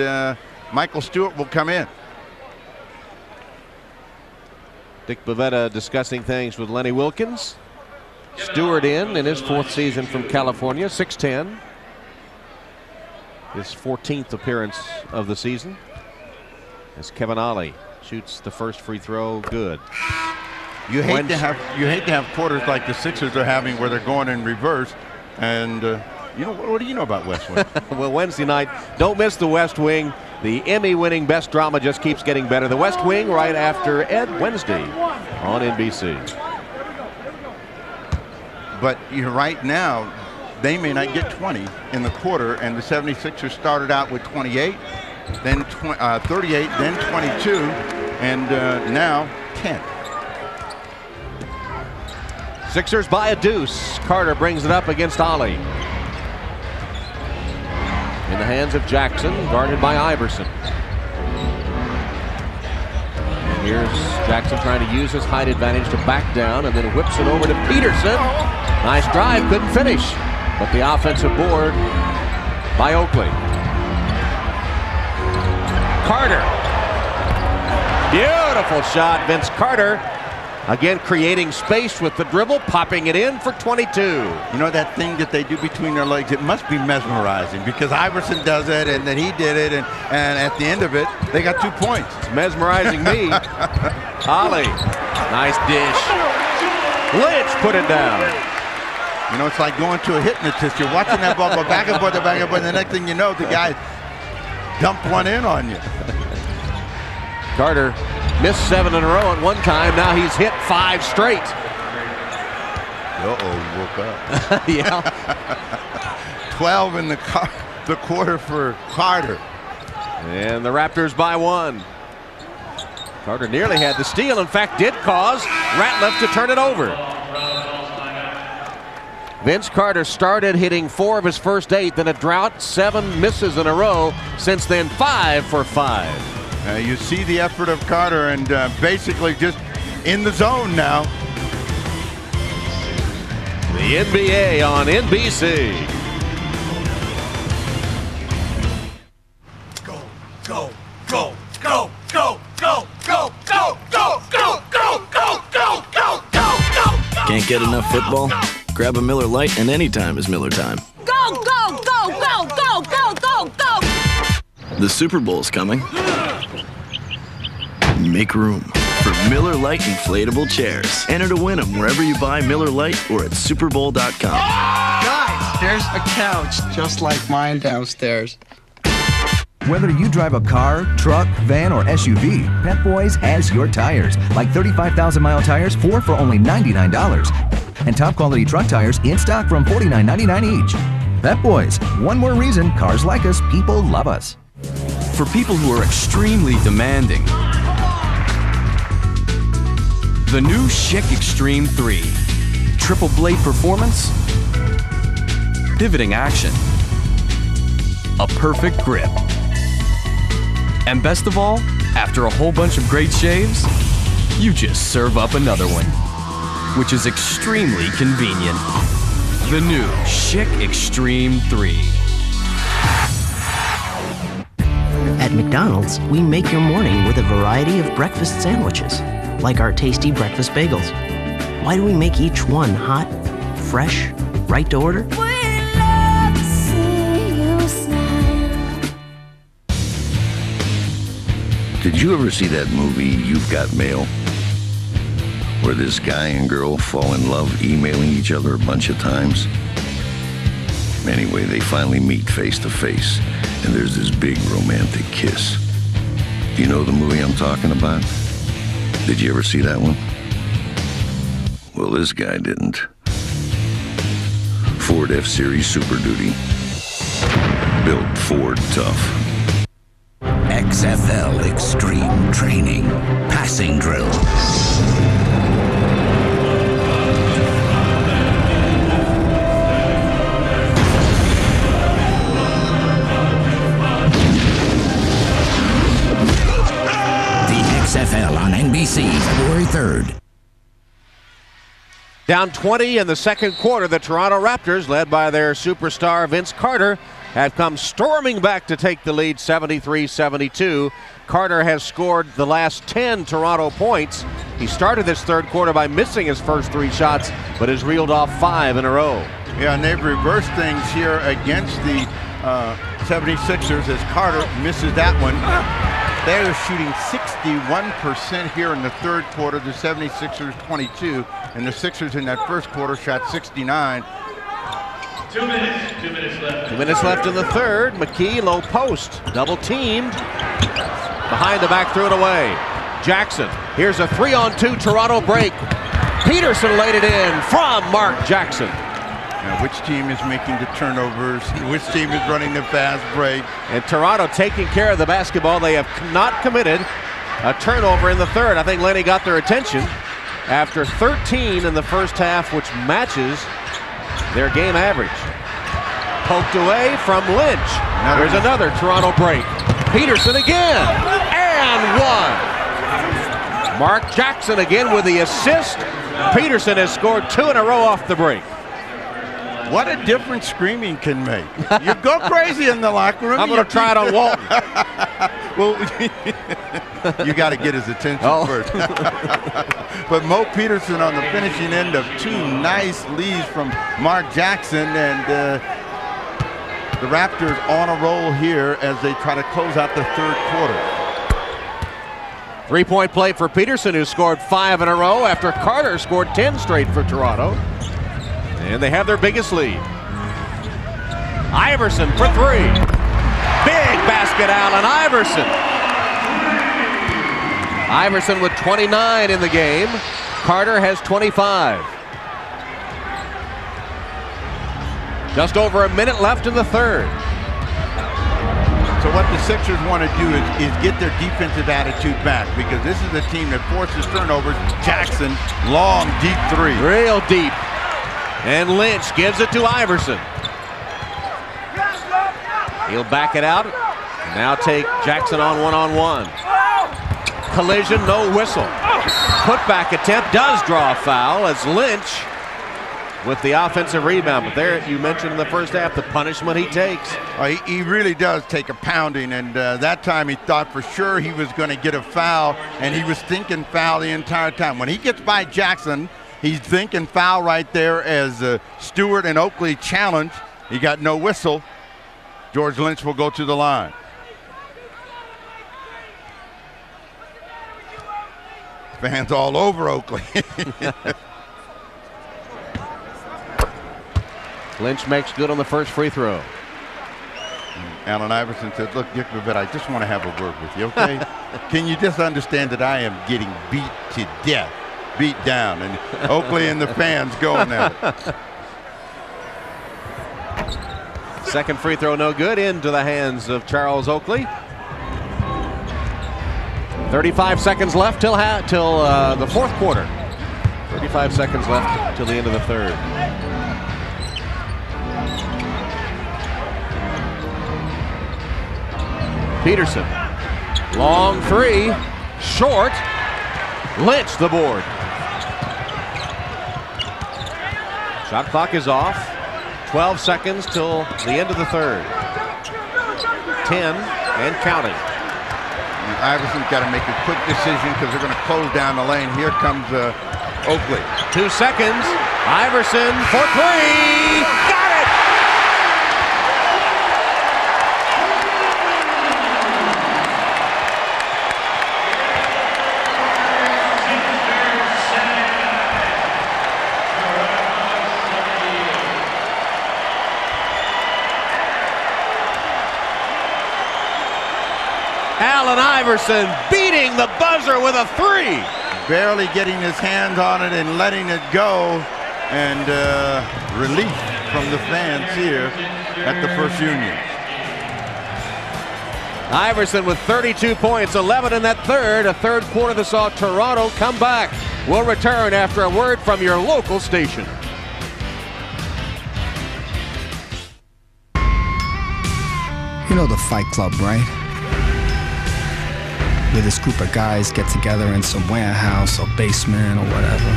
Michael Stewart will come in. Dick Bavetta discussing things with Lenny Wilkins. Stewart in his 4th season from California, 6'10". His 14th appearance of the season. As Kevin Ollie shoots the first free throw, good. You hate to have quarters like the Sixers are having, where they're going in reverse, and what do you know about West Wing? Well, Wednesday night, don't miss the West Wing. The Emmy-winning Best Drama just keeps getting better. The West Wing right after Ed Wednesday on NBC. But right now, they may not get 20 in the quarter, and the 76ers started out with 28, then 38, then 22, and now 10. Sixers by a deuce. Carter brings it up against Ollie. in the hands of Jackson, guarded by Iverson. And here's Jackson trying to use his height advantage to back down and then whips it over to Peterson. Nice drive, couldn't finish. But the offensive board by Oakley. Carter. Beautiful shot, Vince Carter. Again, creating space with the dribble, popping it in for 22. You know that thing that they do between their legs? It must be mesmerizing because Iverson does it, and then he did it, and at the end of it, they got 2 points. It's mesmerizing me. Ollie, nice dish. Lynch put it down. You know, it's like going to a hypnotist. You're watching that ball go back and forth, and the next thing you know, the guy dumped one in on you. Carter missed 7 in a row at one time. Now he's hit 5 straight. Woke up. Yeah. 12 in the quarter for Carter. And the Raptors by 1. Carter nearly had the steal. In fact, did cause Ratliff to turn it over. Vince Carter started hitting 4 of his first 8, then a drought, 7 misses in a row. Since then, 5 for 5. You see the effort of Carter, and basically just in the zone now. The NBA on NBC. Go, go, go, go, go, go, go, go, go, go, go, go, go, go, go. Can't get enough football? Grab a Miller Lite, and anytime is Miller time. Go, go, go, go, go, go, go, go. The Super Bowl's coming. Make room for Miller Lite inflatable chairs. Enter to win them wherever you buy Miller Lite or at superbowl.com. Guys, there's a couch just like mine downstairs. Whether you drive a car, truck, van, or SUV, Pep Boys has your tires. Like 35,000-mile tires, 4 for only $99. And top-quality truck tires in stock from $49.99 each. Pep Boys, one more reason cars like us, people love us. For people who are extremely demanding, the new Schick Extreme 3. Triple blade performance, pivoting action, a perfect grip. And best of all, after a whole bunch of great shaves, you just serve up another one, which is extremely convenient. The new Schick Extreme 3. At McDonald's, we make your morning with a variety of breakfast sandwiches, like our tasty breakfast bagels. Why do we make each one hot, fresh, right to order? Did you ever see that movie, You've Got Mail? Where this guy and girl fall in love emailing each other a bunch of times? Anyway, they finally meet face to face, and there's this big romantic kiss. Do you know the movie I'm talking about? Did you ever see that one? Well, this guy didn't. Ford F-Series Super Duty. Built Ford tough. XFL Extreme Training. Passing drill. XFL on NBC, February 3rd. Down 20 in the second quarter, the Toronto Raptors, led by their superstar Vince Carter, have come storming back to take the lead 73-72. Carter has scored the last 10 Toronto points. He started this third quarter by missing his first 3 shots, but has reeled off 5 in a row. Yeah, and they've reversed things here against the 76ers as Carter misses that one. They're shooting 61% here in the third quarter, the 76ers 22, and the Sixers in that first quarter shot 69. 2 minutes. 2 minutes left. 2 minutes left in the third. McKee, low post, double teamed. Behind the back, threw it away. Jackson, here's a 3-on-2 Toronto break. Peterson laid it in from Mark Jackson. Now, which team is making the turnovers? Which team is running the fast break? And Toronto taking care of the basketball. They have not committed a turnover in the third. I think Lenny got their attention after 13 in the first half, which matches their game average. Poked away from Lynch. There's another Toronto break. Peterson again. And one. Mark Jackson again with the assist. Peterson has scored 2 in a row off the break. What a difference screaming can make. You go crazy in the locker room. I'm going to try it on Walton. Well, you got to get his attention first. But Mo Peterson on the finishing end of 2 nice leads from Mark Jackson, and the Raptors on a roll here as they try to close out the third quarter. 3-point play for Peterson, who scored 5 in a row after Carter scored 10 straight for Toronto. And they have their biggest lead. Iverson for 3. Big basket, Allen Iverson. Iverson with 29 in the game. Carter has 25. Just over a minute left in the third. So what the Sixers want to do is get their defensive attitude back, because this is a team that forces turnovers. Jackson, long, deep 3. Real deep. And Lynch gives it to Iverson. He'll back it out. Now take Jackson on one-on-one. Collision, no whistle. Putback attempt does draw a foul as Lynch with the offensive rebound. But there, you mentioned in the first half, the punishment he takes. He really does take a pounding, and that time he thought for sure he was going to get a foul, and he was thinking foul the entire time. When he gets by Jackson, he's thinking foul right there as Stewart and Oakley challenge. He got no whistle. George Lynch will go to the line. Fans all over Oakley. Lynch makes good on the first free throw. Allen Iverson said, look, Dick Bavette, I just want to have a word with you, okay? Can you just understand that I am getting beat to death, beat down, and Oakley and the fans going at it. Second free throw no good, into the hands of Charles Oakley. 35 seconds left till the fourth quarter. 35 seconds left till the end of the third. Peterson, long 3, short. Lynch the board. Shot clock is off. 12 seconds till the end of the third. 10 and counting. Iverson's got to make a quick decision because they're going to close down the lane. Here comes Oakley. 2 seconds. Iverson for 3. Got it! Allen Iverson beating the buzzer with a 3. Barely getting his hands on it and letting it go. And relief from the fans here at the First Union. Iverson with 32 points, 11 in that third. A third quarter that saw Toronto come back. We'll return after a word from your local station. You know the Fight Club, right? Where this group of guys get together in some warehouse or basement or whatever,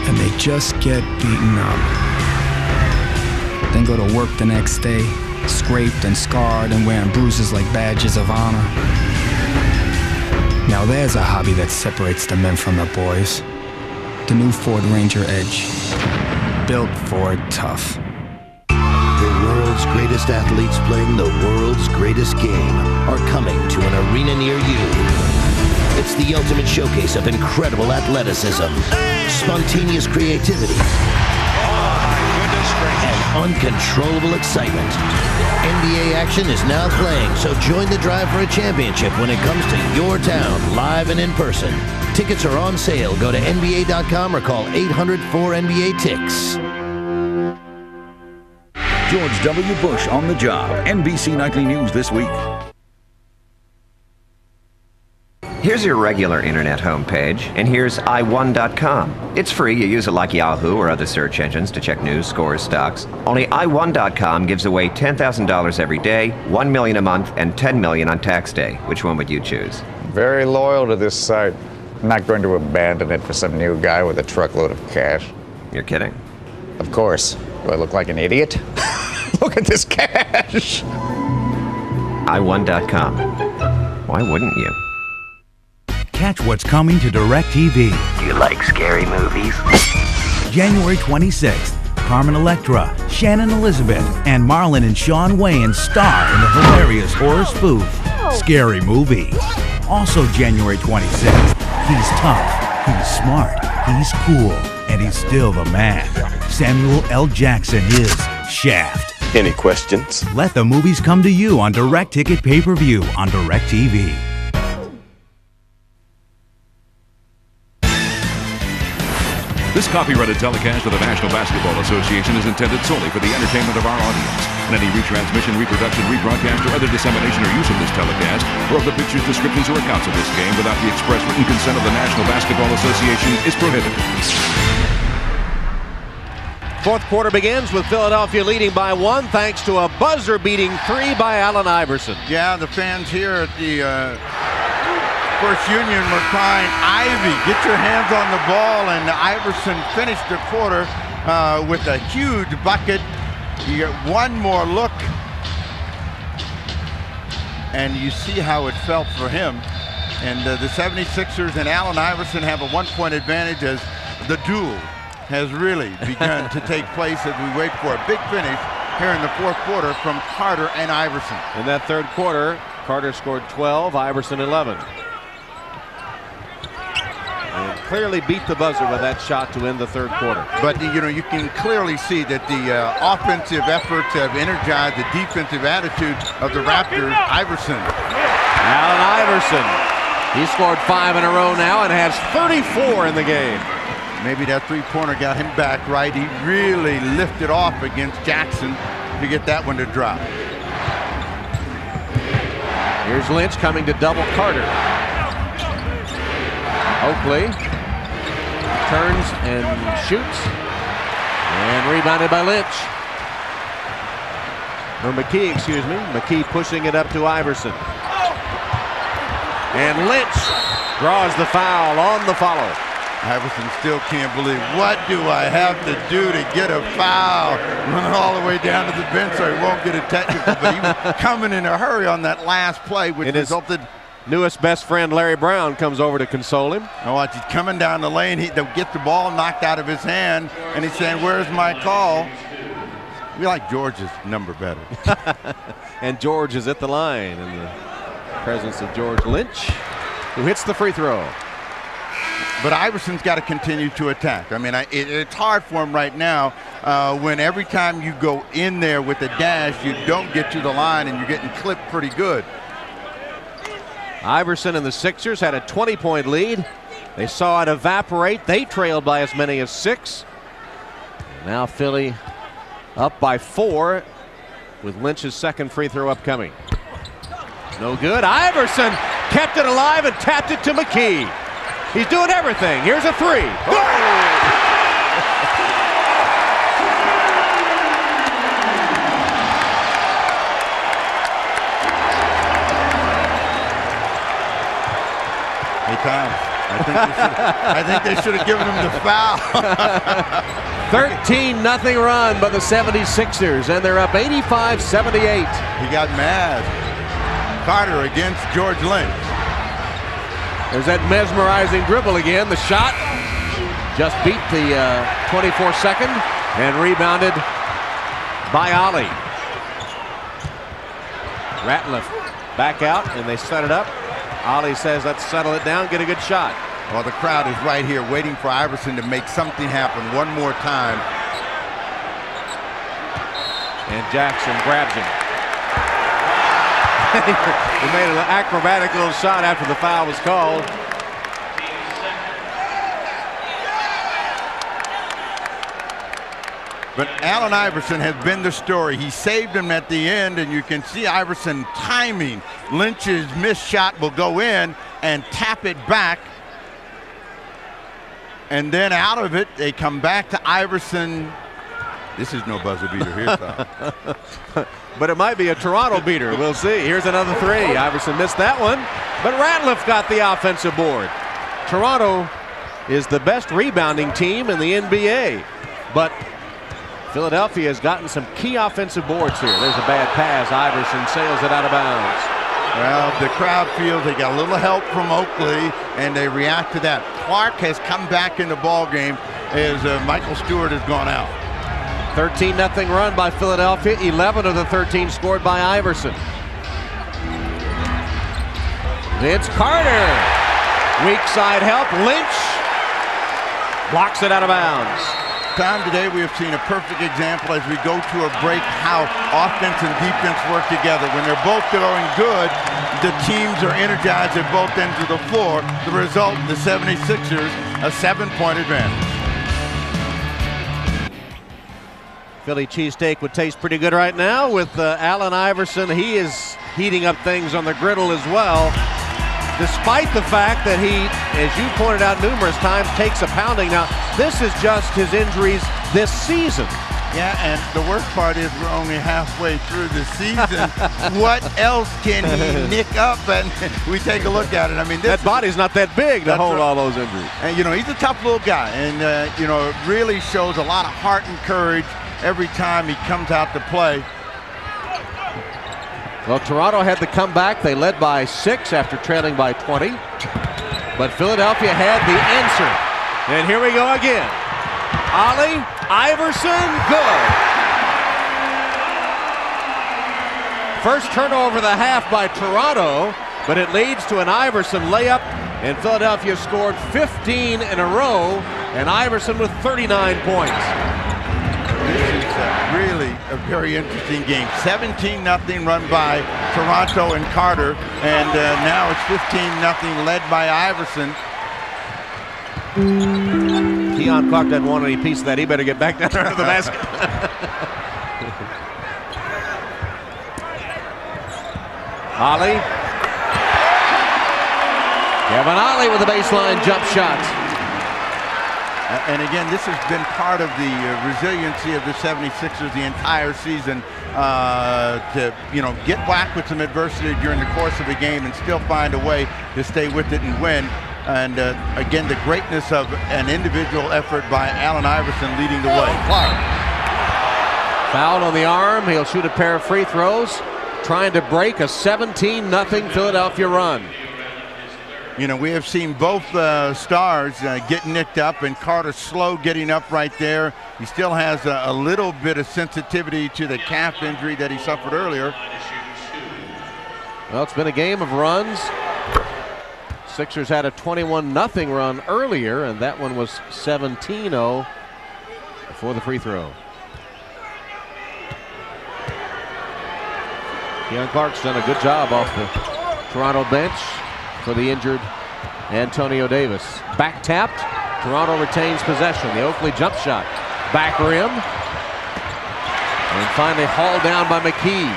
and they just get beaten up. Then go to work the next day, scraped and scarred and wearing bruises like badges of honor. Now there's a hobby that separates the men from the boys. The new Ford Ranger Edge. Built Ford tough. The world's greatest athletes playing the world's greatest game are coming to an arena near you. It's the ultimate showcase of incredible athleticism, spontaneous creativity, and uncontrollable excitement. NBA action is now playing, so join the drive for a championship when it comes to your town, live and in person. Tickets are on sale. Go to NBA.com or call 800-4NBA-TICKS. George W. Bush on the job. NBC Nightly News this week. Here's your regular internet homepage, and here's i1.com. It's free. You use it like Yahoo or other search engines to check news, scores, stocks. Only i1.com gives away $10,000 every day, $1 million a month, and $10 million on tax day. Which one would you choose? Very loyal to this site. I'm not going to abandon it for some new guy with a truckload of cash. You're kidding. Of course. Do I look like an idiot? Look at this cash. i1.com. Why wouldn't you? Catch what's coming to DirecTV. Do you like scary movies? January 26th, Carmen Electra, Shannon Elizabeth, and Marlon and Shawn Wayans star in the hilarious horror spoof, Scary Movie. Also January 26th, he's tough, he's smart, he's cool, and he's still the man. Samuel L. Jackson is Shaft. Any questions? Let the movies come to you on Direct Ticket Pay-Per-View on DirecTV. This copyrighted telecast of the National Basketball Association is intended solely for the entertainment of our audience. And any retransmission, reproduction, rebroadcast, or other dissemination or use of this telecast, or of the pictures, descriptions, or accounts of this game without the express written consent of the National Basketball Association is prohibited. Fourth quarter begins with Philadelphia leading by 1 thanks to a buzzer-beating 3 by Allen Iverson. Yeah, the fans here at the First Union were crying, Ivy, get your hands on the ball, and Iverson finished the quarter with a huge bucket. You get one more look, and you see how it felt for him. And the 76ers and Allen Iverson have a 1-point advantage as the duel has really begun to take place as we wait for a big finish here in the fourth quarter from Carter and Iverson. In that third quarter, Carter scored 12, Iverson 11. And clearly beat the buzzer with that shot to end the third quarter. But, you know, you can clearly see that the offensive efforts have energized the defensive attitude of the Raptors. Iverson. Allen Iverson. He scored 5 in a row now and has 34 in the game. Maybe that three-pointer got him back right. He really lifted off against Jackson to get that one to drop. Here's Lynch coming to double Carter. Oakley turns and shoots, and rebounded by Lynch. Or McKee, excuse me. McKee pushing it up to Iverson. And Lynch draws the foul on the follow. Iverson still can't believe, what do I have to do to get a foul? Running all the way down to the bench so he won't get a technical, but he was coming in a hurry on that last play, which resulted. Newest best friend Larry Brown comes over to console him. I watch, he's coming down the lane. They'll get the ball knocked out of his hand, and he's saying, where's my call? We like George's number better. And George is at the line in the presence of George Lynch, who hits the free throw. But Iverson's got to continue to attack. I mean, it's hard for him right now when every time you go in there with a dash, you don't get to the line and you're getting clipped pretty good. Iverson and the Sixers had a 20-point lead. They saw it evaporate. They trailed by as many as 6. Now Philly up by 4 with Lynch's second free throw upcoming. No good. Iverson kept it alive and tapped it to McKee. He's doing everything. Here's a 3. I think they should have given him the foul. 13-0 run by the 76ers, and they're up 85-78. He got mad. Carter against George Lynch. There's that mesmerizing dribble again. The shot just beat the 24-second and rebounded by Ollie. Ratliff back out, and they set it up. Ollie says, let's settle it down, get a good shot. Well, the crowd is right here waiting for Iverson to make something happen one more time. And Jackson grabs him. He made an acrobatic little shot after the foul was called. But Allen Iverson has been the story. He saved him at the end, and you can see Iverson timing. Lynch's missed shot will go in, and tap it back. And then out of it, they come back to Iverson. This is no buzzer beater here, Tom. But it might be a Toronto beater. We'll see. Here's another three. Iverson missed that one, but Ratliff got the offensive board. Toronto is the best rebounding team in the NBA, but Philadelphia has gotten some key offensive boards here. There's a bad pass. Iverson sails it out of bounds. Well, the crowd feels they got a little help from Oakley, and they react to that. Clark has come back in the ball game as Michael Stewart has gone out. 13-0 run by Philadelphia. 11 of the 13 scored by Iverson. Vince Carter. Weak side help. Lynch blocks it out of bounds. Tom, today we have seen a perfect example as we go to a break how offense and defense work together. When they're both going good, the teams are energized at both ends of the floor. The result, the 76ers, a 7-point advantage. Philly cheesesteak would taste pretty good right now with Allen Iverson. He is heating up things on the griddle as well, despite the fact that he, as you pointed out numerous times, takes a pounding. Now, this is just his injuries this season. Yeah, and the worst part is we're only halfway through the season. What else can he nick up? And we take a look at it. I mean, that body's not that big to hold all those injuries. And, you know, he's a tough little guy. And, you know, it really shows a lot of heart and courage every time he comes out to play. Well, Toronto had the comeback. They led by 6 after trailing by 20. But Philadelphia had the answer. And here we go again. Ollie, Iverson, good. First turnover of the half by Toronto, but it leads to an Iverson layup, and Philadelphia scored 15 in a row, and Iverson with 39 points. This is really a very interesting game. 17-0 run by Toronto and Carter, and now it's 15-0 led by Iverson. Keon Clark doesn't want any piece of that. He better get back down there to the basket. Ollie. Kevin Ollie with a baseline jump shot. And again, this has been part of the resiliency of the 76ers the entire season, to, you know, get whacked with some adversity during the course of a game and still find a way to stay with it and win. And again, the greatness of an individual effort by Allen Iverson leading the way. Clark. Foul on the arm. He'll shoot a pair of free throws, trying to break a 17-0 Philadelphia run. You know, we have seen both stars get nicked up, and Carter slow getting up right there. He still has a little bit of sensitivity to the calf injury that he suffered earlier. Well, it's been a game of runs. Sixers had a 21-0 run earlier, and that one was 17-0 before the free throw. Keon Clark's done a good job off the Toronto bench for the injured Antonio Davis. Back tapped. Toronto retains possession. The Oakley jump shot. Back rim. And finally hauled down by McKee.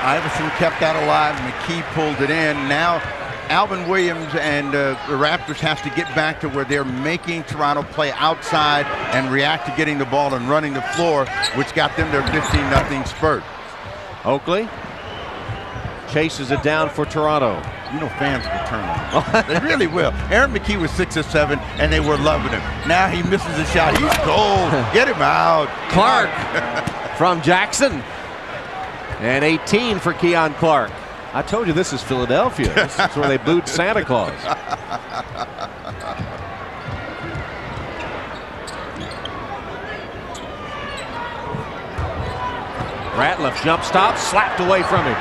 Iverson kept that alive. McKee pulled it in. Now Alvin Williams and the Raptors have to get back to where they're making Toronto play outside and react to getting the ball and running the floor, which got them their 15-0 spurt. Oakley chases it down for Toronto. You know, fans will turn on him. They really will. Aaron McKee was 6 or 7, and they were loving him. Now he misses a shot. He's cold. Get him out. Clark from Jackson. And 18 for Keon Clark. I told you this is Philadelphia. This is where they booed Santa Claus. Ratliff jump stop, slapped away from him.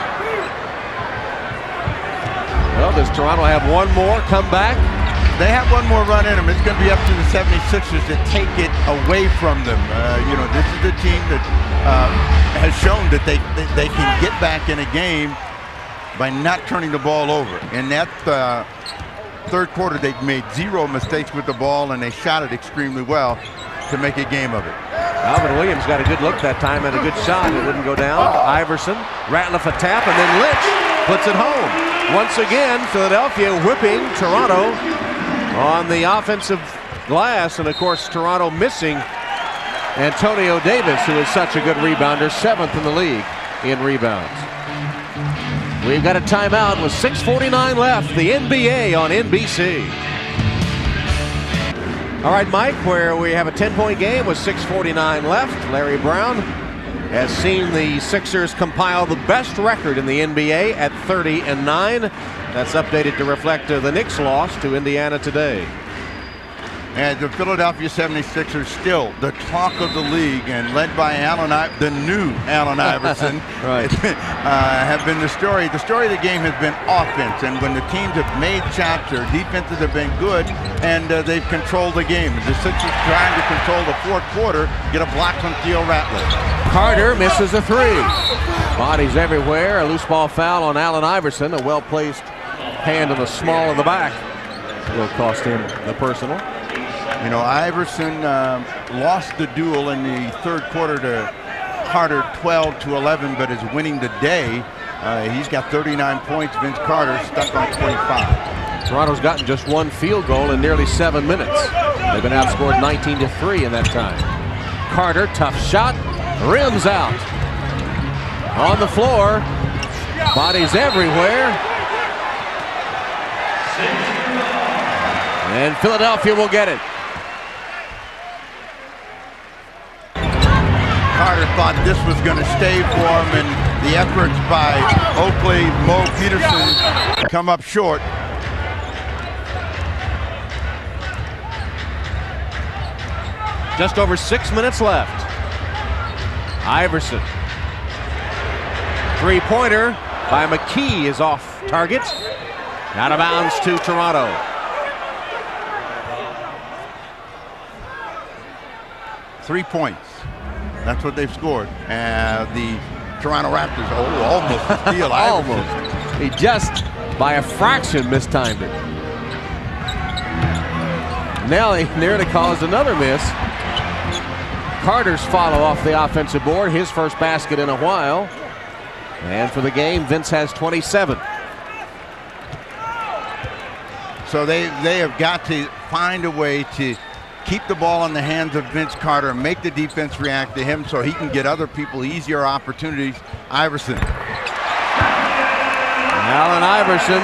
Well, does Toronto have one more come back? They have one more run in them. It's going to be up to the 76ers to take it away from them. You know, this is the team that has shown that they can get back in a game by not turning the ball over. In that third quarter, they made 0 mistakes with the ball, and they shot it extremely well to make a game of it. Alvin Williams got a good look that time and a good shot. It wouldn't go down. Iverson, Ratliff a tap, and then Lynch puts it home. Once again, Philadelphia whipping Toronto on the offensive glass, and of course Toronto missing Antonio Davis, who is such a good rebounder, 7th in the league in rebounds. We've got a timeout with 6:49 left. The NBA on NBC. All right, Mike, where we have a 10-point game with 6:49 left. Larry Brown has seen the Sixers compile the best record in the NBA at 30-9. That's updated to reflect the Knicks' loss to Indiana today. And the Philadelphia 76ers still the talk of the league, and led by the new Allen Iverson, right. Have been the story. The story of the game has been offense, and when the teams have made shots, their defenses have been good, and they've controlled the game. The Sixers trying to control the fourth quarter, get a block from Theo Ratliff. Carter misses a three. Bodies everywhere. A loose ball foul on Allen Iverson. A well-placed hand in the small of the back will cost him the personal. You know, Iverson lost the duel in the third quarter to Carter 12-11, but is winning the day. He's got 39 points. Vince Carter stuck on 25. Toronto's gotten just one field goal in nearly 7 minutes. They've been outscored 19-3 in that time. Carter, tough shot, rims out. On the floor, bodies everywhere. And Philadelphia will get it. Carter thought this was going to stay for him, and the efforts by Oakley, Mo Peterson come up short. Just over 6 minutes left. Iverson. Three-pointer by McKee is off target. Out of bounds to Toronto. Three points. That's what they've scored. The Toronto Raptors, almost a steal. Almost. He just, by a fraction, mistimed it. Now they nearly caused another miss. Carter's follow off the offensive board, his first basket in a while. And for the game, Vince has 27. So they have got to find a way to keep the ball in the hands of Vince Carter and make the defense react to him so he can get other people easier opportunities. Iverson. Allen Iverson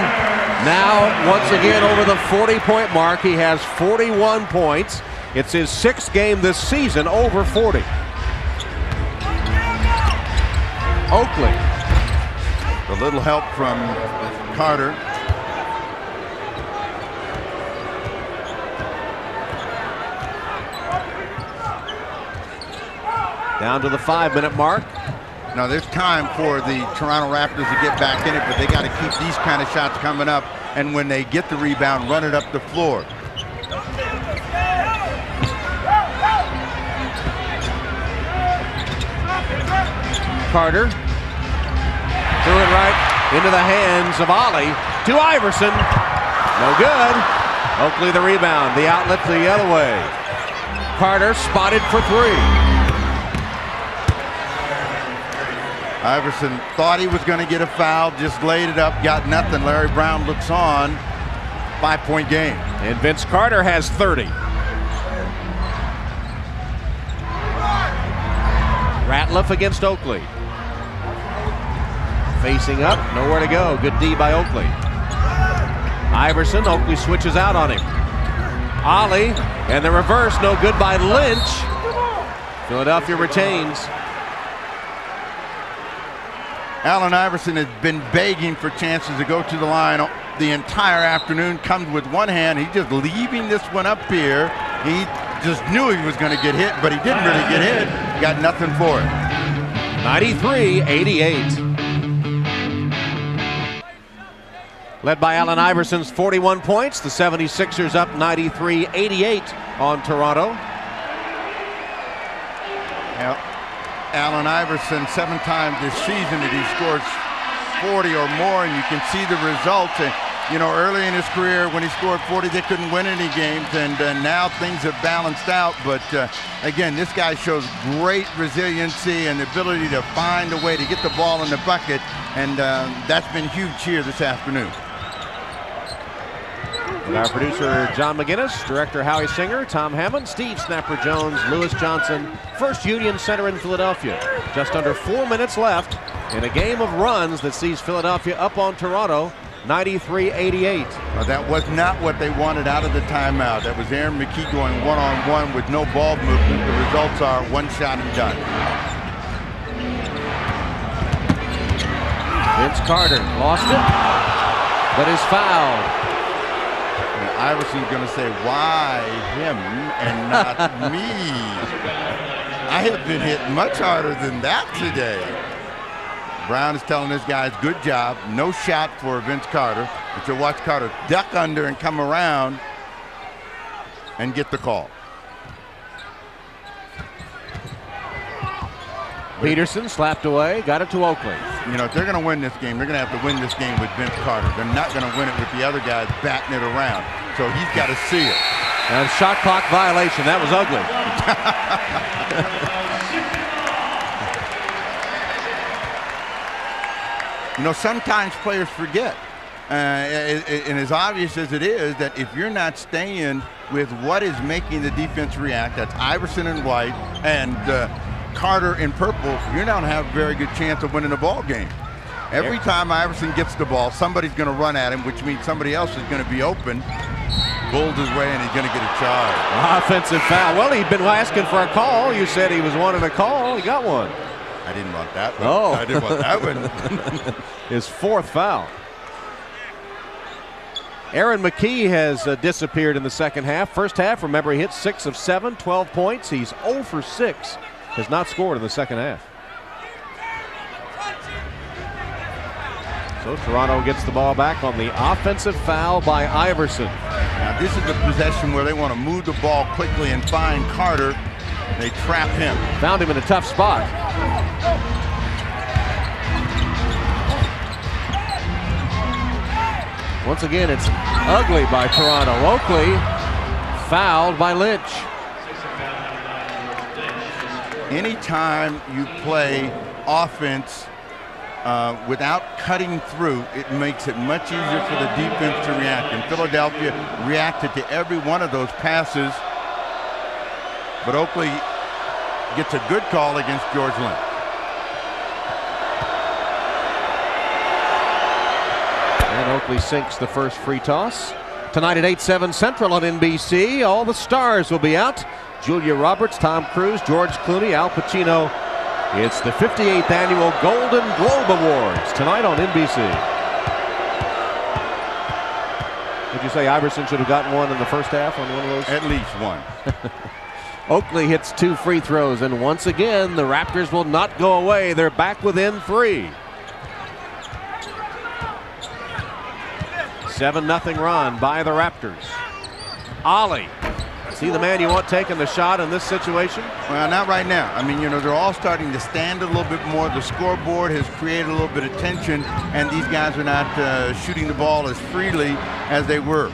now once again over the 40-point mark. He has 41 points. It's his 6th game this season over 40. Oakley. A little help from Carter. Down to the 5-minute mark. Now there's time for the Toronto Raptors to get back in it, but they got to keep these kind of shots coming up, and when they get the rebound, run it up the floor. Carter threw it right into the hands of Ollie to Iverson. No good. Oakley the rebound. The outlet the other way. Carter spotted for three. Iverson thought he was going to get a foul, just laid it up, got nothing. Larry Brown looks on. 5-point game. And Vince Carter has 30. Ratliff against Oakley. Facing up, nowhere to go. Good D by Oakley. Iverson, Oakley switches out on him. Ollie, and the reverse, no good by Lynch. Philadelphia retains. Allen Iverson has been begging for chances to go to the line the entire afternoon. Comes with one hand. He's just leaving this one up here. He just knew he was going to get hit, but he didn't really get hit. Got nothing for it. 93-88. Led by Allen Iverson's 41 points. The 76ers up 93-88 on Toronto. Yep. Allen Iverson, 7 times this season that he scores 40 or more, and you can see the results. And You know, early in his career when he scored 40, they couldn't win any games, and now things have balanced out. But again, this guy shows great resiliency and the ability to find a way to get the ball in the bucket, and that's been huge here this afternoon. With our producer John McGinnis, director Howie Singer, Tom Hammond, Steve Snapper Jones, Lewis Johnson, First Union Center in Philadelphia. Just under 4 minutes left in a game of runs that sees Philadelphia up on Toronto 93-88. Well, that was not what they wanted out of the timeout. That was Aaron McKee going one-on-one with no ball movement. The results are one shot and done. Vince Carter lost it, but is fouled. Iverson's going to say, why him and not me? I have been hit much harder than that today. Brown is telling his guys, good job. No shot for Vince Carter. But you'll watch Carter duck under and come around and get the call. Peterson slapped away, got it to Oakley. You know, if they're going to win this game, they're going to have to win this game with Vince Carter. They're not going to win it with the other guys batting it around. So he's got to see it. And shot clock violation. That was ugly. You know, sometimes players forget. And as obvious as it is, that if you're not staying with what is making the defense react, that's Iverson in white and Carter in purple, you're not going to have a very good chance of winning the ball game. Every time Iverson gets the ball, somebody's going to run at him, which means somebody else is going to be open, bulls his way, and he's going to get a charge. Offensive foul. Well, he'd been asking for a call. You said he was wanting a call. He got one. I didn't want that one. Oh. I didn't want that one. His fourth foul. Aaron McKee has disappeared in the second half. First half, remember, he hit 6 of 7, 12 points. He's 0 for 6. Has not scored in the second half. So Toronto gets the ball back on the offensive foul by Iverson. Now this is the possession where they want to move the ball quickly and find Carter. They trap him. Found him in a tough spot. Once again, it's ugly by Toronto. Oakley fouled by Lynch. Anytime you play offense without cutting through, it makes it much easier for the defense to react. And Philadelphia reacted to every one of those passes. But Oakley gets a good call against George Lynch. And Oakley sinks the first free toss. Tonight at 8/7 Central on NBC, all the stars will be out. Julia Roberts, Tom Cruise, George Clooney, Al Pacino. It's the 58th annual Golden Globe Awards tonight on NBC. Would you say Iverson should have gotten one in the first half on one of those? At least one. Oakley hits 2 free throws, and once again, the Raptors will not go away. They're back within 3. 7-0 run by the Raptors. Ollie. Is he the man you want taking the shot in this situation? Well, not right now. I mean, you know, they're all starting to stand a little bit more. The scoreboard has created a little bit of tension, and these guys are not shooting the ball as freely as they were.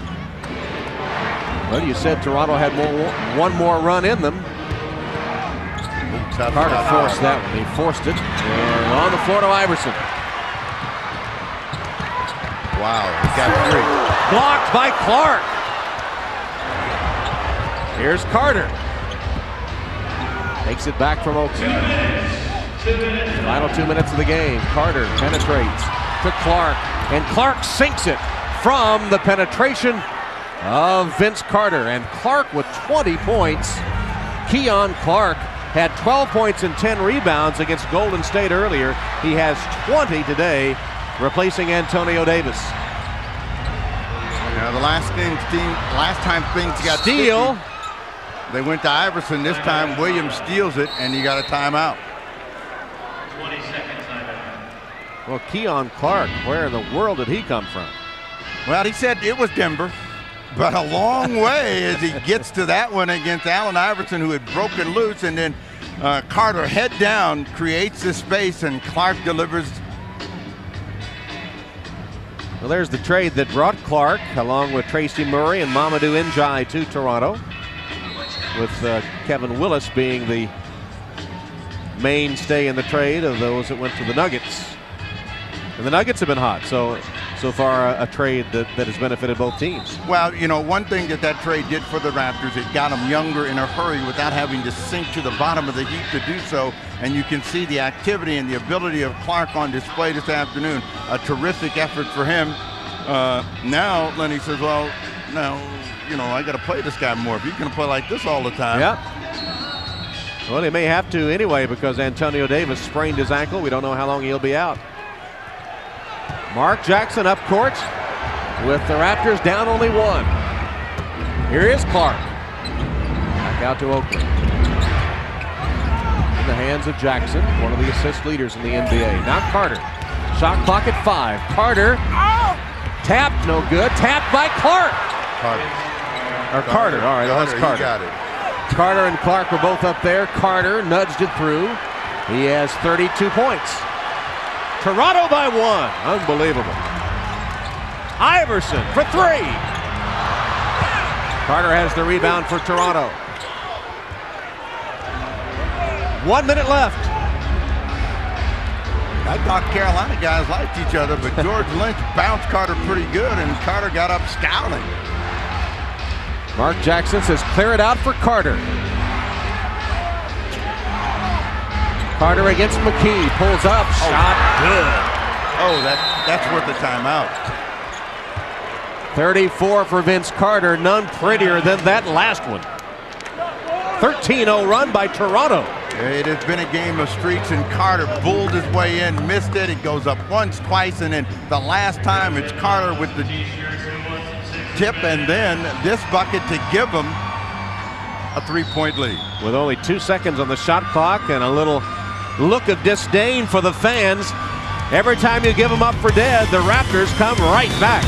Well, you said Toronto had one more run in them. Carter forced that one. He forced it. And on the floor to Iverson. Wow, he got 3. Blocked by Clark. Here's Carter. Takes it back from Oakley. Final 2 minutes of the game. Carter penetrates to Clark, and Clark sinks it from the penetration of Vince Carter. And Clark with 20 points. Keon Clark had 12 points and 10 rebounds against Golden State earlier. He has 20 today, replacing Antonio Davis. Now the last time things got steal. Sticky, they went to Iverson. This time Williams steals it, and he got a timeout. 20 seconds timeout. Well, Keon Clark, where in the world did he come from? Well, he said it was Denver, but a long way as he gets to that one against Allen Iverson, who had broken loose, and then Carter head down creates the space, and Clark delivers. Well, there's the trade that brought Clark along with Tracy Murray and Mamadou Ndiaye to Toronto, with Kevin Willis being the mainstay in the trade of those that went to the Nuggets. And the Nuggets have been hot, so far a trade that has benefited both teams. Well, you know, one thing that trade did for the Raptors, it got them younger in a hurry without having to sink to the bottom of the heap to do so. And you can see the activity and the ability of Clark on display this afternoon. A terrific effort for him. Now, Lenny says, well, now, you know, I got to play this guy more. If he's going to play like this all the time. Yeah. Well, he may have to anyway because Antonio Davis sprained his ankle. We don't know how long he'll be out. Mark Jackson up court with the Raptors down only 1. Here is Clark. Back out to Oakley. In the hands of Jackson, one of the assist leaders in the NBA. Now Carter. Shot clock at 5. Carter. Tapped, no good. Tapped by Clark. Carter. All right, that was Carter. He got it. Carter and Clark were both up there. Carter nudged it through. He has 32 points. Toronto by 1. Unbelievable. Iverson for 3. Carter has the rebound for Toronto. 1 minute left. I thought Carolina guys liked each other, but George Lynch bounced Carter pretty good, and Carter got up scowling. Mark Jackson says clear it out for Carter. Carter against McKee, pulls up, shot good. Oh, that's worth a timeout. 34 for Vince Carter, none prettier than that last one. 13-0 run by Toronto. It has been a game of streaks, and Carter bulled his way in, missed it. It goes up once, twice, and then the last time it's Carter with the tip, and then this bucket to give him a 3-point lead. With only 2 seconds on the shot clock and a little look of disdain for the fans. Every time you give them up for dead, the Raptors come right back.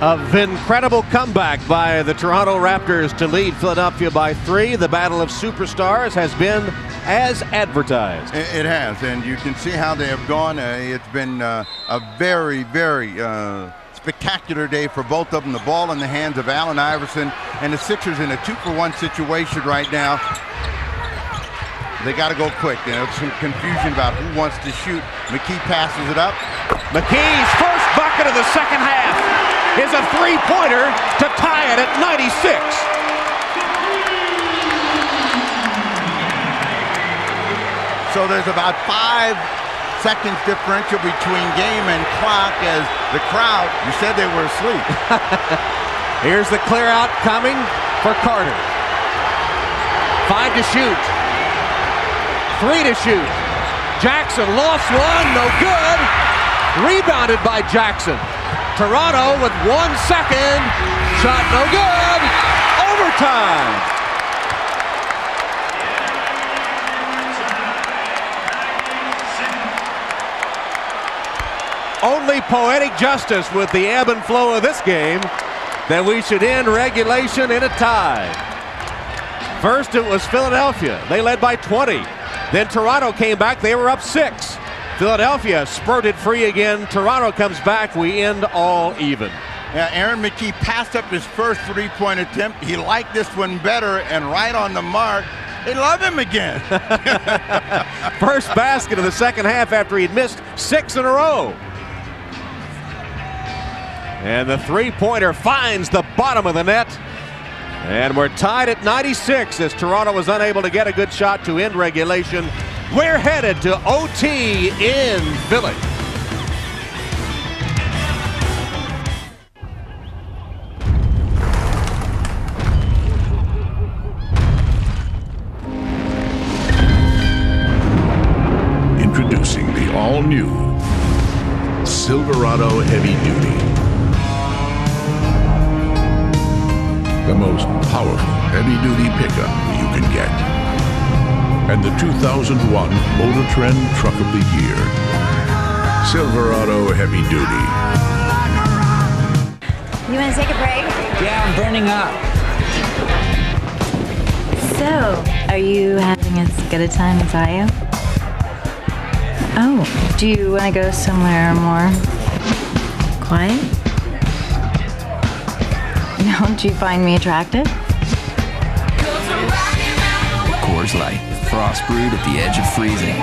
An incredible comeback by the Toronto Raptors to lead Philadelphia by 3. The battle of superstars has been as advertised. It has, and you can see how they have gone. It's been a very, very spectacular day for both of them. The ball in the hands of Allen Iverson, and the Sixers in a 2-for-1 situation right now. They got to go quick. There's some confusion about who wants to shoot. McKee passes it up. McKee's first bucket of the second half is a 3-pointer to tie it at 96. So there's about 5 seconds differential between game and clock as the crowd, you said they were asleep. Here's the clear out coming for Carter. 5 to shoot. 3 to shoot. Jackson lost one, no good. Rebounded by Jackson. Toronto with 1 second. Shot no good. Overtime. Only poetic justice with the ebb and flow of this game that we should end regulation in a tie. First it was Philadelphia. They led by 20. Then Toronto came back. They were up 6. Philadelphia spurted free again. Toronto comes back. We end all even. Yeah, Aaron McKee passed up his first 3-point attempt. He liked this one better, and right on the mark, they love him again. First basket of the second half after he'd missed 6 in a row. And the 3-pointer finds the bottom of the net. And we're tied at 96 as Toronto was unable to get a good shot to end regulation. We're headed to OT in Philly. Introducing the all-new Silverado Heavy Duty. The most powerful heavy-duty pickup you can get. And the 2001 Motor Trend Truck of the Year. Silverado Heavy Duty. You want to take a break? Yeah, I'm burning up. So, are you having as good a time as I am? Oh, do you want to go somewhere more quiet? Don't you find me attractive? Coors Light, frost brewed at the edge of freezing.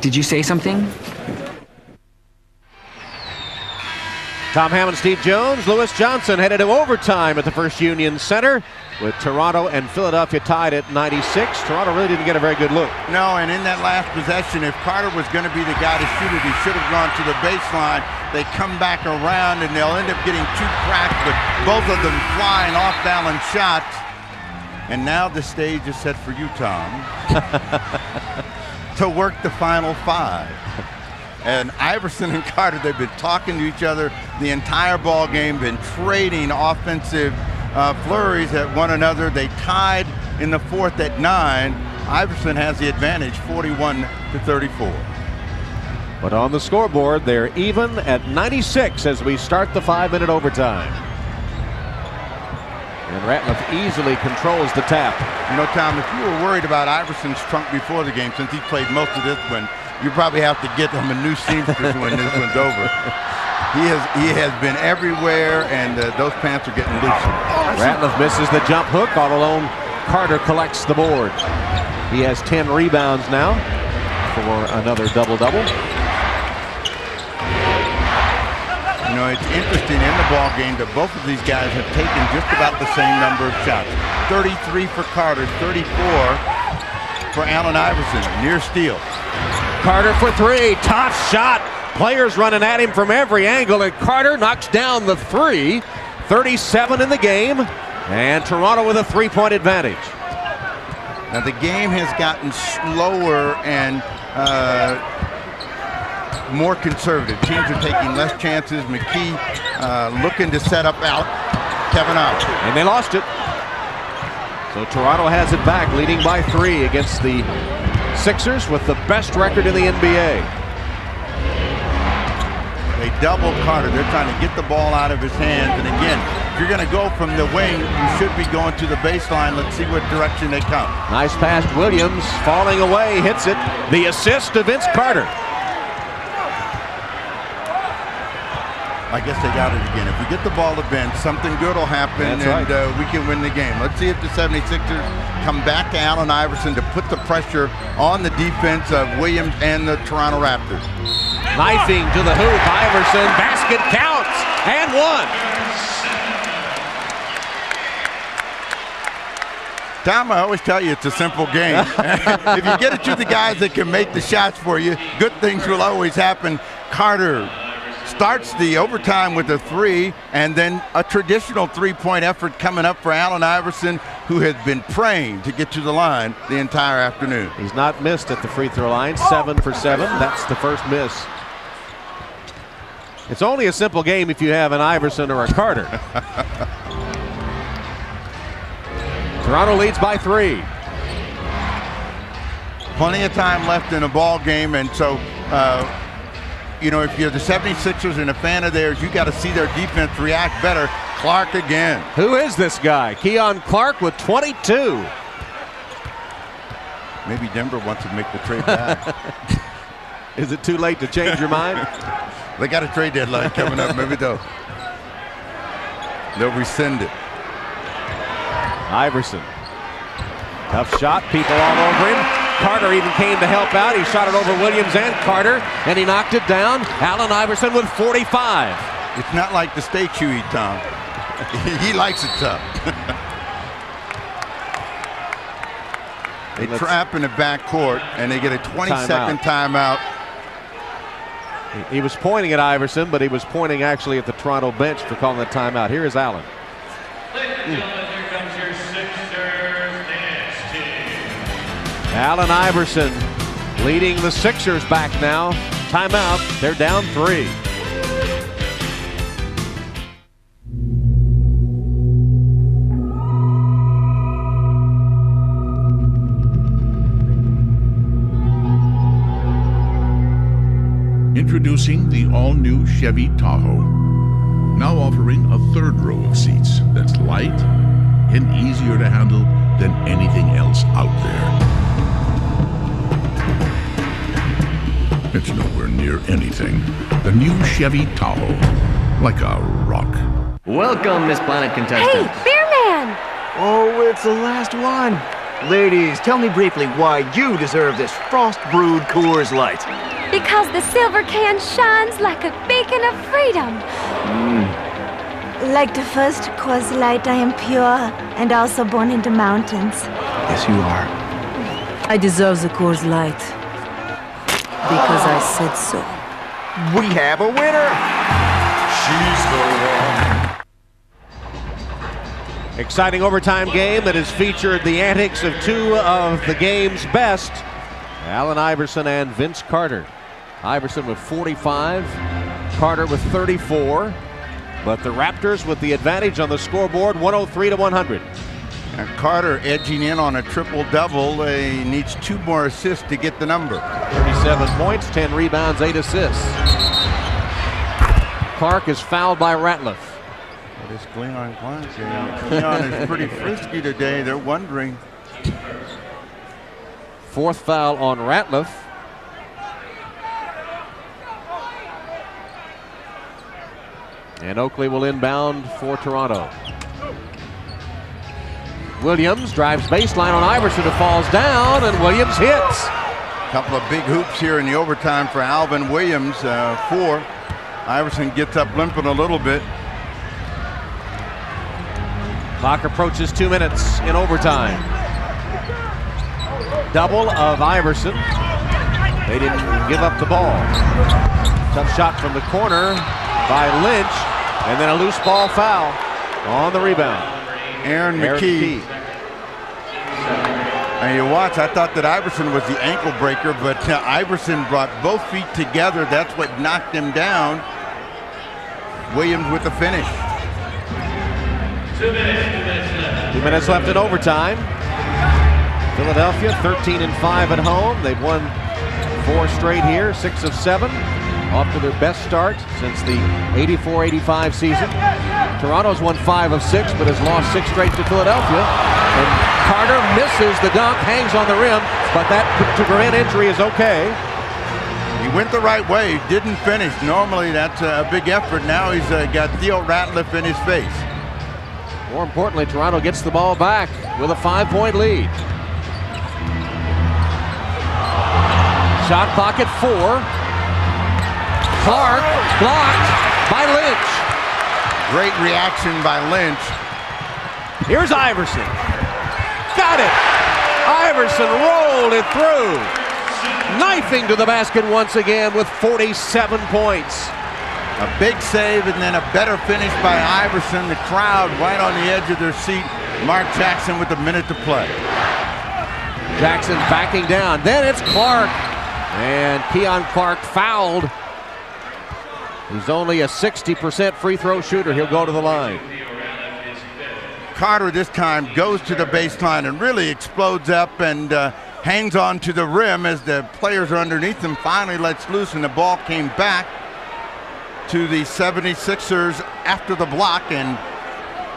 Did you say something? Tom Hammond, Steve Jones, Lewis Johnson headed to overtime at the First Union Center with Toronto and Philadelphia tied at 96. Toronto really didn't get a very good look. No, and in that last possession, if Carter was going to be the guy to shoot it, he should have gone to the baseline. They come back around, and they'll end up getting two cracks, but both of them flying off-balance shots. And now the stage is set for you, Tom, to work the final five. And Iverson and Carter, they've been talking to each other the entire ball game, been trading offensive flurries at one another. They tied in the fourth at 9. Iverson has the advantage, 41-34. But on the scoreboard, they're even at 96 as we start the 5-minute overtime. And Ratliff easily controls the tap. You know, Tom, if you were worried about Iverson's trunk before the game, since he played most of this one, you probably have to get him a new seamstress when this one's over. He has been everywhere, and those pants are getting loose. Ratliff misses the jump hook. All alone, Carter collects the board. He has 10 rebounds now for another double-double. You know, it's interesting in the ball game that both of these guys have taken just about the same number of shots. 33 for Carter, 34 for Allen Iverson, near steal. Carter for three, tough shot. Players running at him from every angle, and Carter knocks down the three. 37 in the game, and Toronto with a three-point advantage. Now the game has gotten slower and more conservative. Teams are taking less chances. McKee looking to set up out Kevin Allen. And they lost it. So Toronto has it back, leading by 3 against the Sixers with the best record in the NBA. They double Carter. They're trying to get the ball out of his hands. And again, if you're going to go from the wing, you should be going to the baseline. Let's see what direction they come. Nice pass, Williams falling away, hits it. The assist to Vince Carter. I guess they got it again. If we get the ball to Vince, something good will happen. That's right. And we can win the game. Let's see if the 76ers come back to Allen Iverson to put the pressure on the defense of Williams and the Toronto Raptors. Knifing to the hoop, Iverson, basket counts, and one. Tom, I always tell you it's a simple game. If you get it to the guys that can make the shots for you, good things will always happen. Carter starts the overtime with a 3, and then a traditional three-point effort coming up for Allen Iverson, who has been praying to get to the line the entire afternoon. He's not missed at the free throw line, 7 for 7. That's the first miss. It's only a simple game if you have an Iverson or a Carter. Toronto leads by 3. Plenty of time left in a ball game, and so you know, if you're the 76ers and a fan of theirs, you got to see their defense react better. Clark again. Who is this guy? Keon Clark with 22. Maybe Denver wants to make the trade back. Is it too late to change your mind? They got a trade deadline coming up. Maybe they'll rescind it. Iverson. Tough shot. People all over him. Carter even came to help out. He shot it over Williams and Carter, and he knocked it down. Allen Iverson with 45. It's not like the steak you eat, Tom. He likes it tough. They trap in the backcourt, and they get a 20-second timeout. He was pointing at Iverson, but he was pointing actually at the Toronto bench for calling the timeout. Here is Allen. Here comes your Sixers dance team. Allen Iverson leading the Sixers back now. Timeout. They're down 3. Introducing the all-new Chevy Tahoe. Now offering a third row of seats that's light and easier to handle than anything else out there. It's nowhere near anything. The new Chevy Tahoe, like a rock. Welcome, Miss Planet contestant. Hey, Bearman! Oh, it's the last one. Ladies, tell me briefly why you deserve this frost-brewed Coors Light. Because the silver can shines like a beacon of freedom. Like the first Coors Light, I am pure and also born in the mountains. Yes, you are. I deserve the Coors Light. Because I said so. We have a winner! She's the one. Exciting overtime game that has featured the antics of two of the game's best, Allen Iverson and Vince Carter. Iverson with 45, Carter with 34, but the Raptors with the advantage on the scoreboard, 103-100. And Carter edging in on a triple-double. He needs 2 more assists to get the number. 37 points, 10 rebounds, 8 assists. Clark is fouled by Ratliff. This Cleon is pretty frisky today. They're wondering. 4th foul on Ratliff. And Oakley will inbound for Toronto. Williams drives baseline on Iverson, who falls down, and Williams hits. A couple of big hoops here in the overtime for Alvin Williams. 4. Iverson gets up limping a little bit. Clock approaches 2 minutes in overtime. Double of Iverson. They didn't give up the ball. Tough shot from the corner by Lynch, and then a loose ball foul on the rebound. Aaron McKee. And you watch, I thought that Iverson was the ankle breaker, but Iverson brought both feet together. That's what knocked him down. Williams with the finish. 2 minutes. 2 minutes left in overtime. Philadelphia 13-5 at home. They've won 4 straight here, 6 of 7. Off to their best start since the 84-85 season. Toronto's won 5 of 6, but has lost 6 straight to Philadelphia. And Carter misses the dunk, hangs on the rim, but that to prevent injury is okay. He went the right way, didn't finish. Normally that's a big effort. Now he's got Theo Ratliff in his face. More importantly, Toronto gets the ball back with a 5-point lead. Shot clock at 4. Clark blocked by Lynch. Great reaction by Lynch. Here's Iverson. Got it. Iverson rolled it through. Knifing to the basket once again with 47 points. A big save and then a better finish by Iverson. The crowd right on the edge of their seat. Mark Jackson with a minute to play. Jackson backing down. Then it's Clark. And Keon Clark fouled. He's only a 60% free throw shooter. He'll go to the line. Carter this time goes to the baseline and really explodes up and hangs on to the rim as the players are underneath him. Finally lets loose and the ball came back to the 76ers after the block, and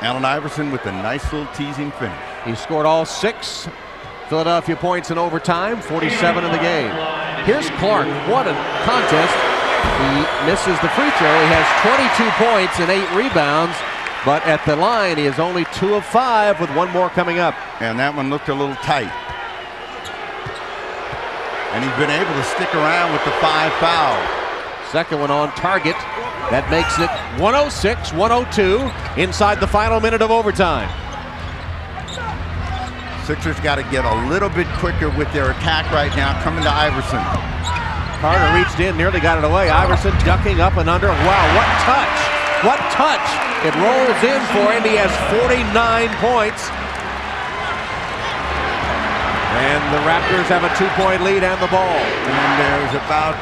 Allen Iverson with a nice little teasing finish. He scored all 6 Philadelphia points in overtime, 47 in the game. Here's Clark. What a contest. He misses the free throw. He has 22 points and 8 rebounds, but at the line he is only 2 of 5 with 1 more coming up. And that one looked a little tight. And he's been able to stick around with the 5 fouls. Second one on target. That makes it 106-102 inside the final minute of overtime. Sixers got to get a little bit quicker with their attack right now, coming to Iverson. Carter reached in, nearly got it away. Iverson ducking up and under. Wow, what touch! What touch! It rolls in for him. He has 49 points. And the Raptors have a 2-point lead and the ball. And there's about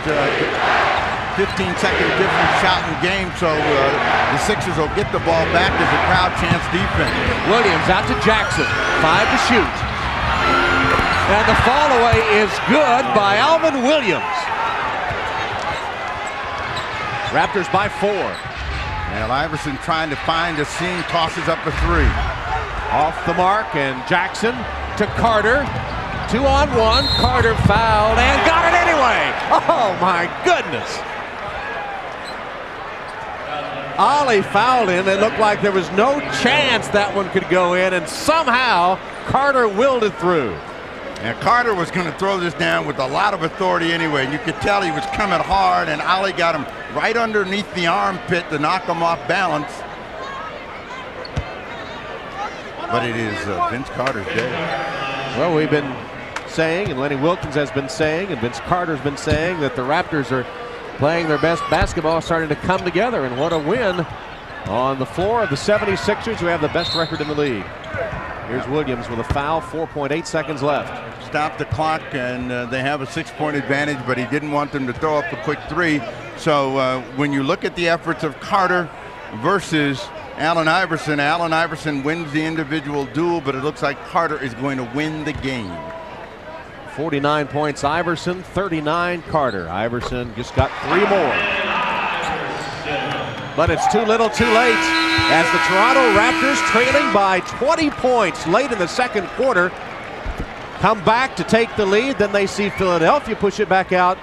15-second difference shot in the game, so the Sixers will get the ball back as a crowd chants defense. Williams out to Jackson, 5 to shoot. And the fall away is good by Alvin Williams. Raptors by 4. Now Iverson trying to find a seam, tosses up a 3. Off the mark, and Jackson to Carter. 2-on-1. Carter fouled and got it anyway. Oh my goodness. Ollie fouled him. It looked like there was no chance that one could go in, and somehow Carter willed it through. And Carter was going to throw this down with a lot of authority anyway. You could tell he was coming hard, and Ollie got him right underneath the armpit to knock him off balance. But it is Vince Carter's day. Well, we've been saying, and Lenny Wilkins has been saying, and Vince Carter's been saying, that the Raptors are playing their best basketball, starting to come together, and what a win on the floor of the 76ers, who have the best record in the league. Here's Williams with a foul, 4.8 seconds left. Stop the clock, and they have a 6-point advantage, but he didn't want them to throw up a quick three. So when you look at the efforts of Carter versus Allen Iverson wins the individual duel, but it looks like Carter is going to win the game. 49 points Iverson, 39 Carter. Iverson just got 3 more. But it's too little too late, as the Toronto Raptors, trailing by 20 points late in the second quarter, come back to take the lead. Then they see Philadelphia push it back out,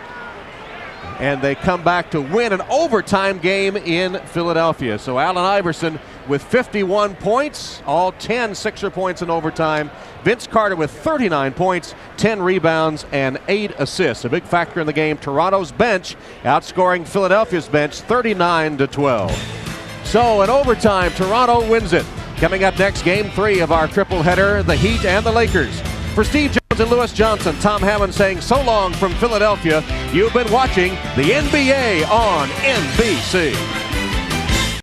and they come back to win an overtime game in Philadelphia. So Allen Iverson with 51 points, all 10 Sixer points in overtime. Vince Carter with 39 points, 10 rebounds, and 8 assists. A big factor in the game. Toronto's bench outscoring Philadelphia's bench 39-12. So in overtime, Toronto wins it. Coming up next, Game 3 of our triple header, the Heat and the Lakers. For Steve Jones and Lewis Johnson, Tom Hammond saying so long from Philadelphia. You've been watching the NBA on NBC.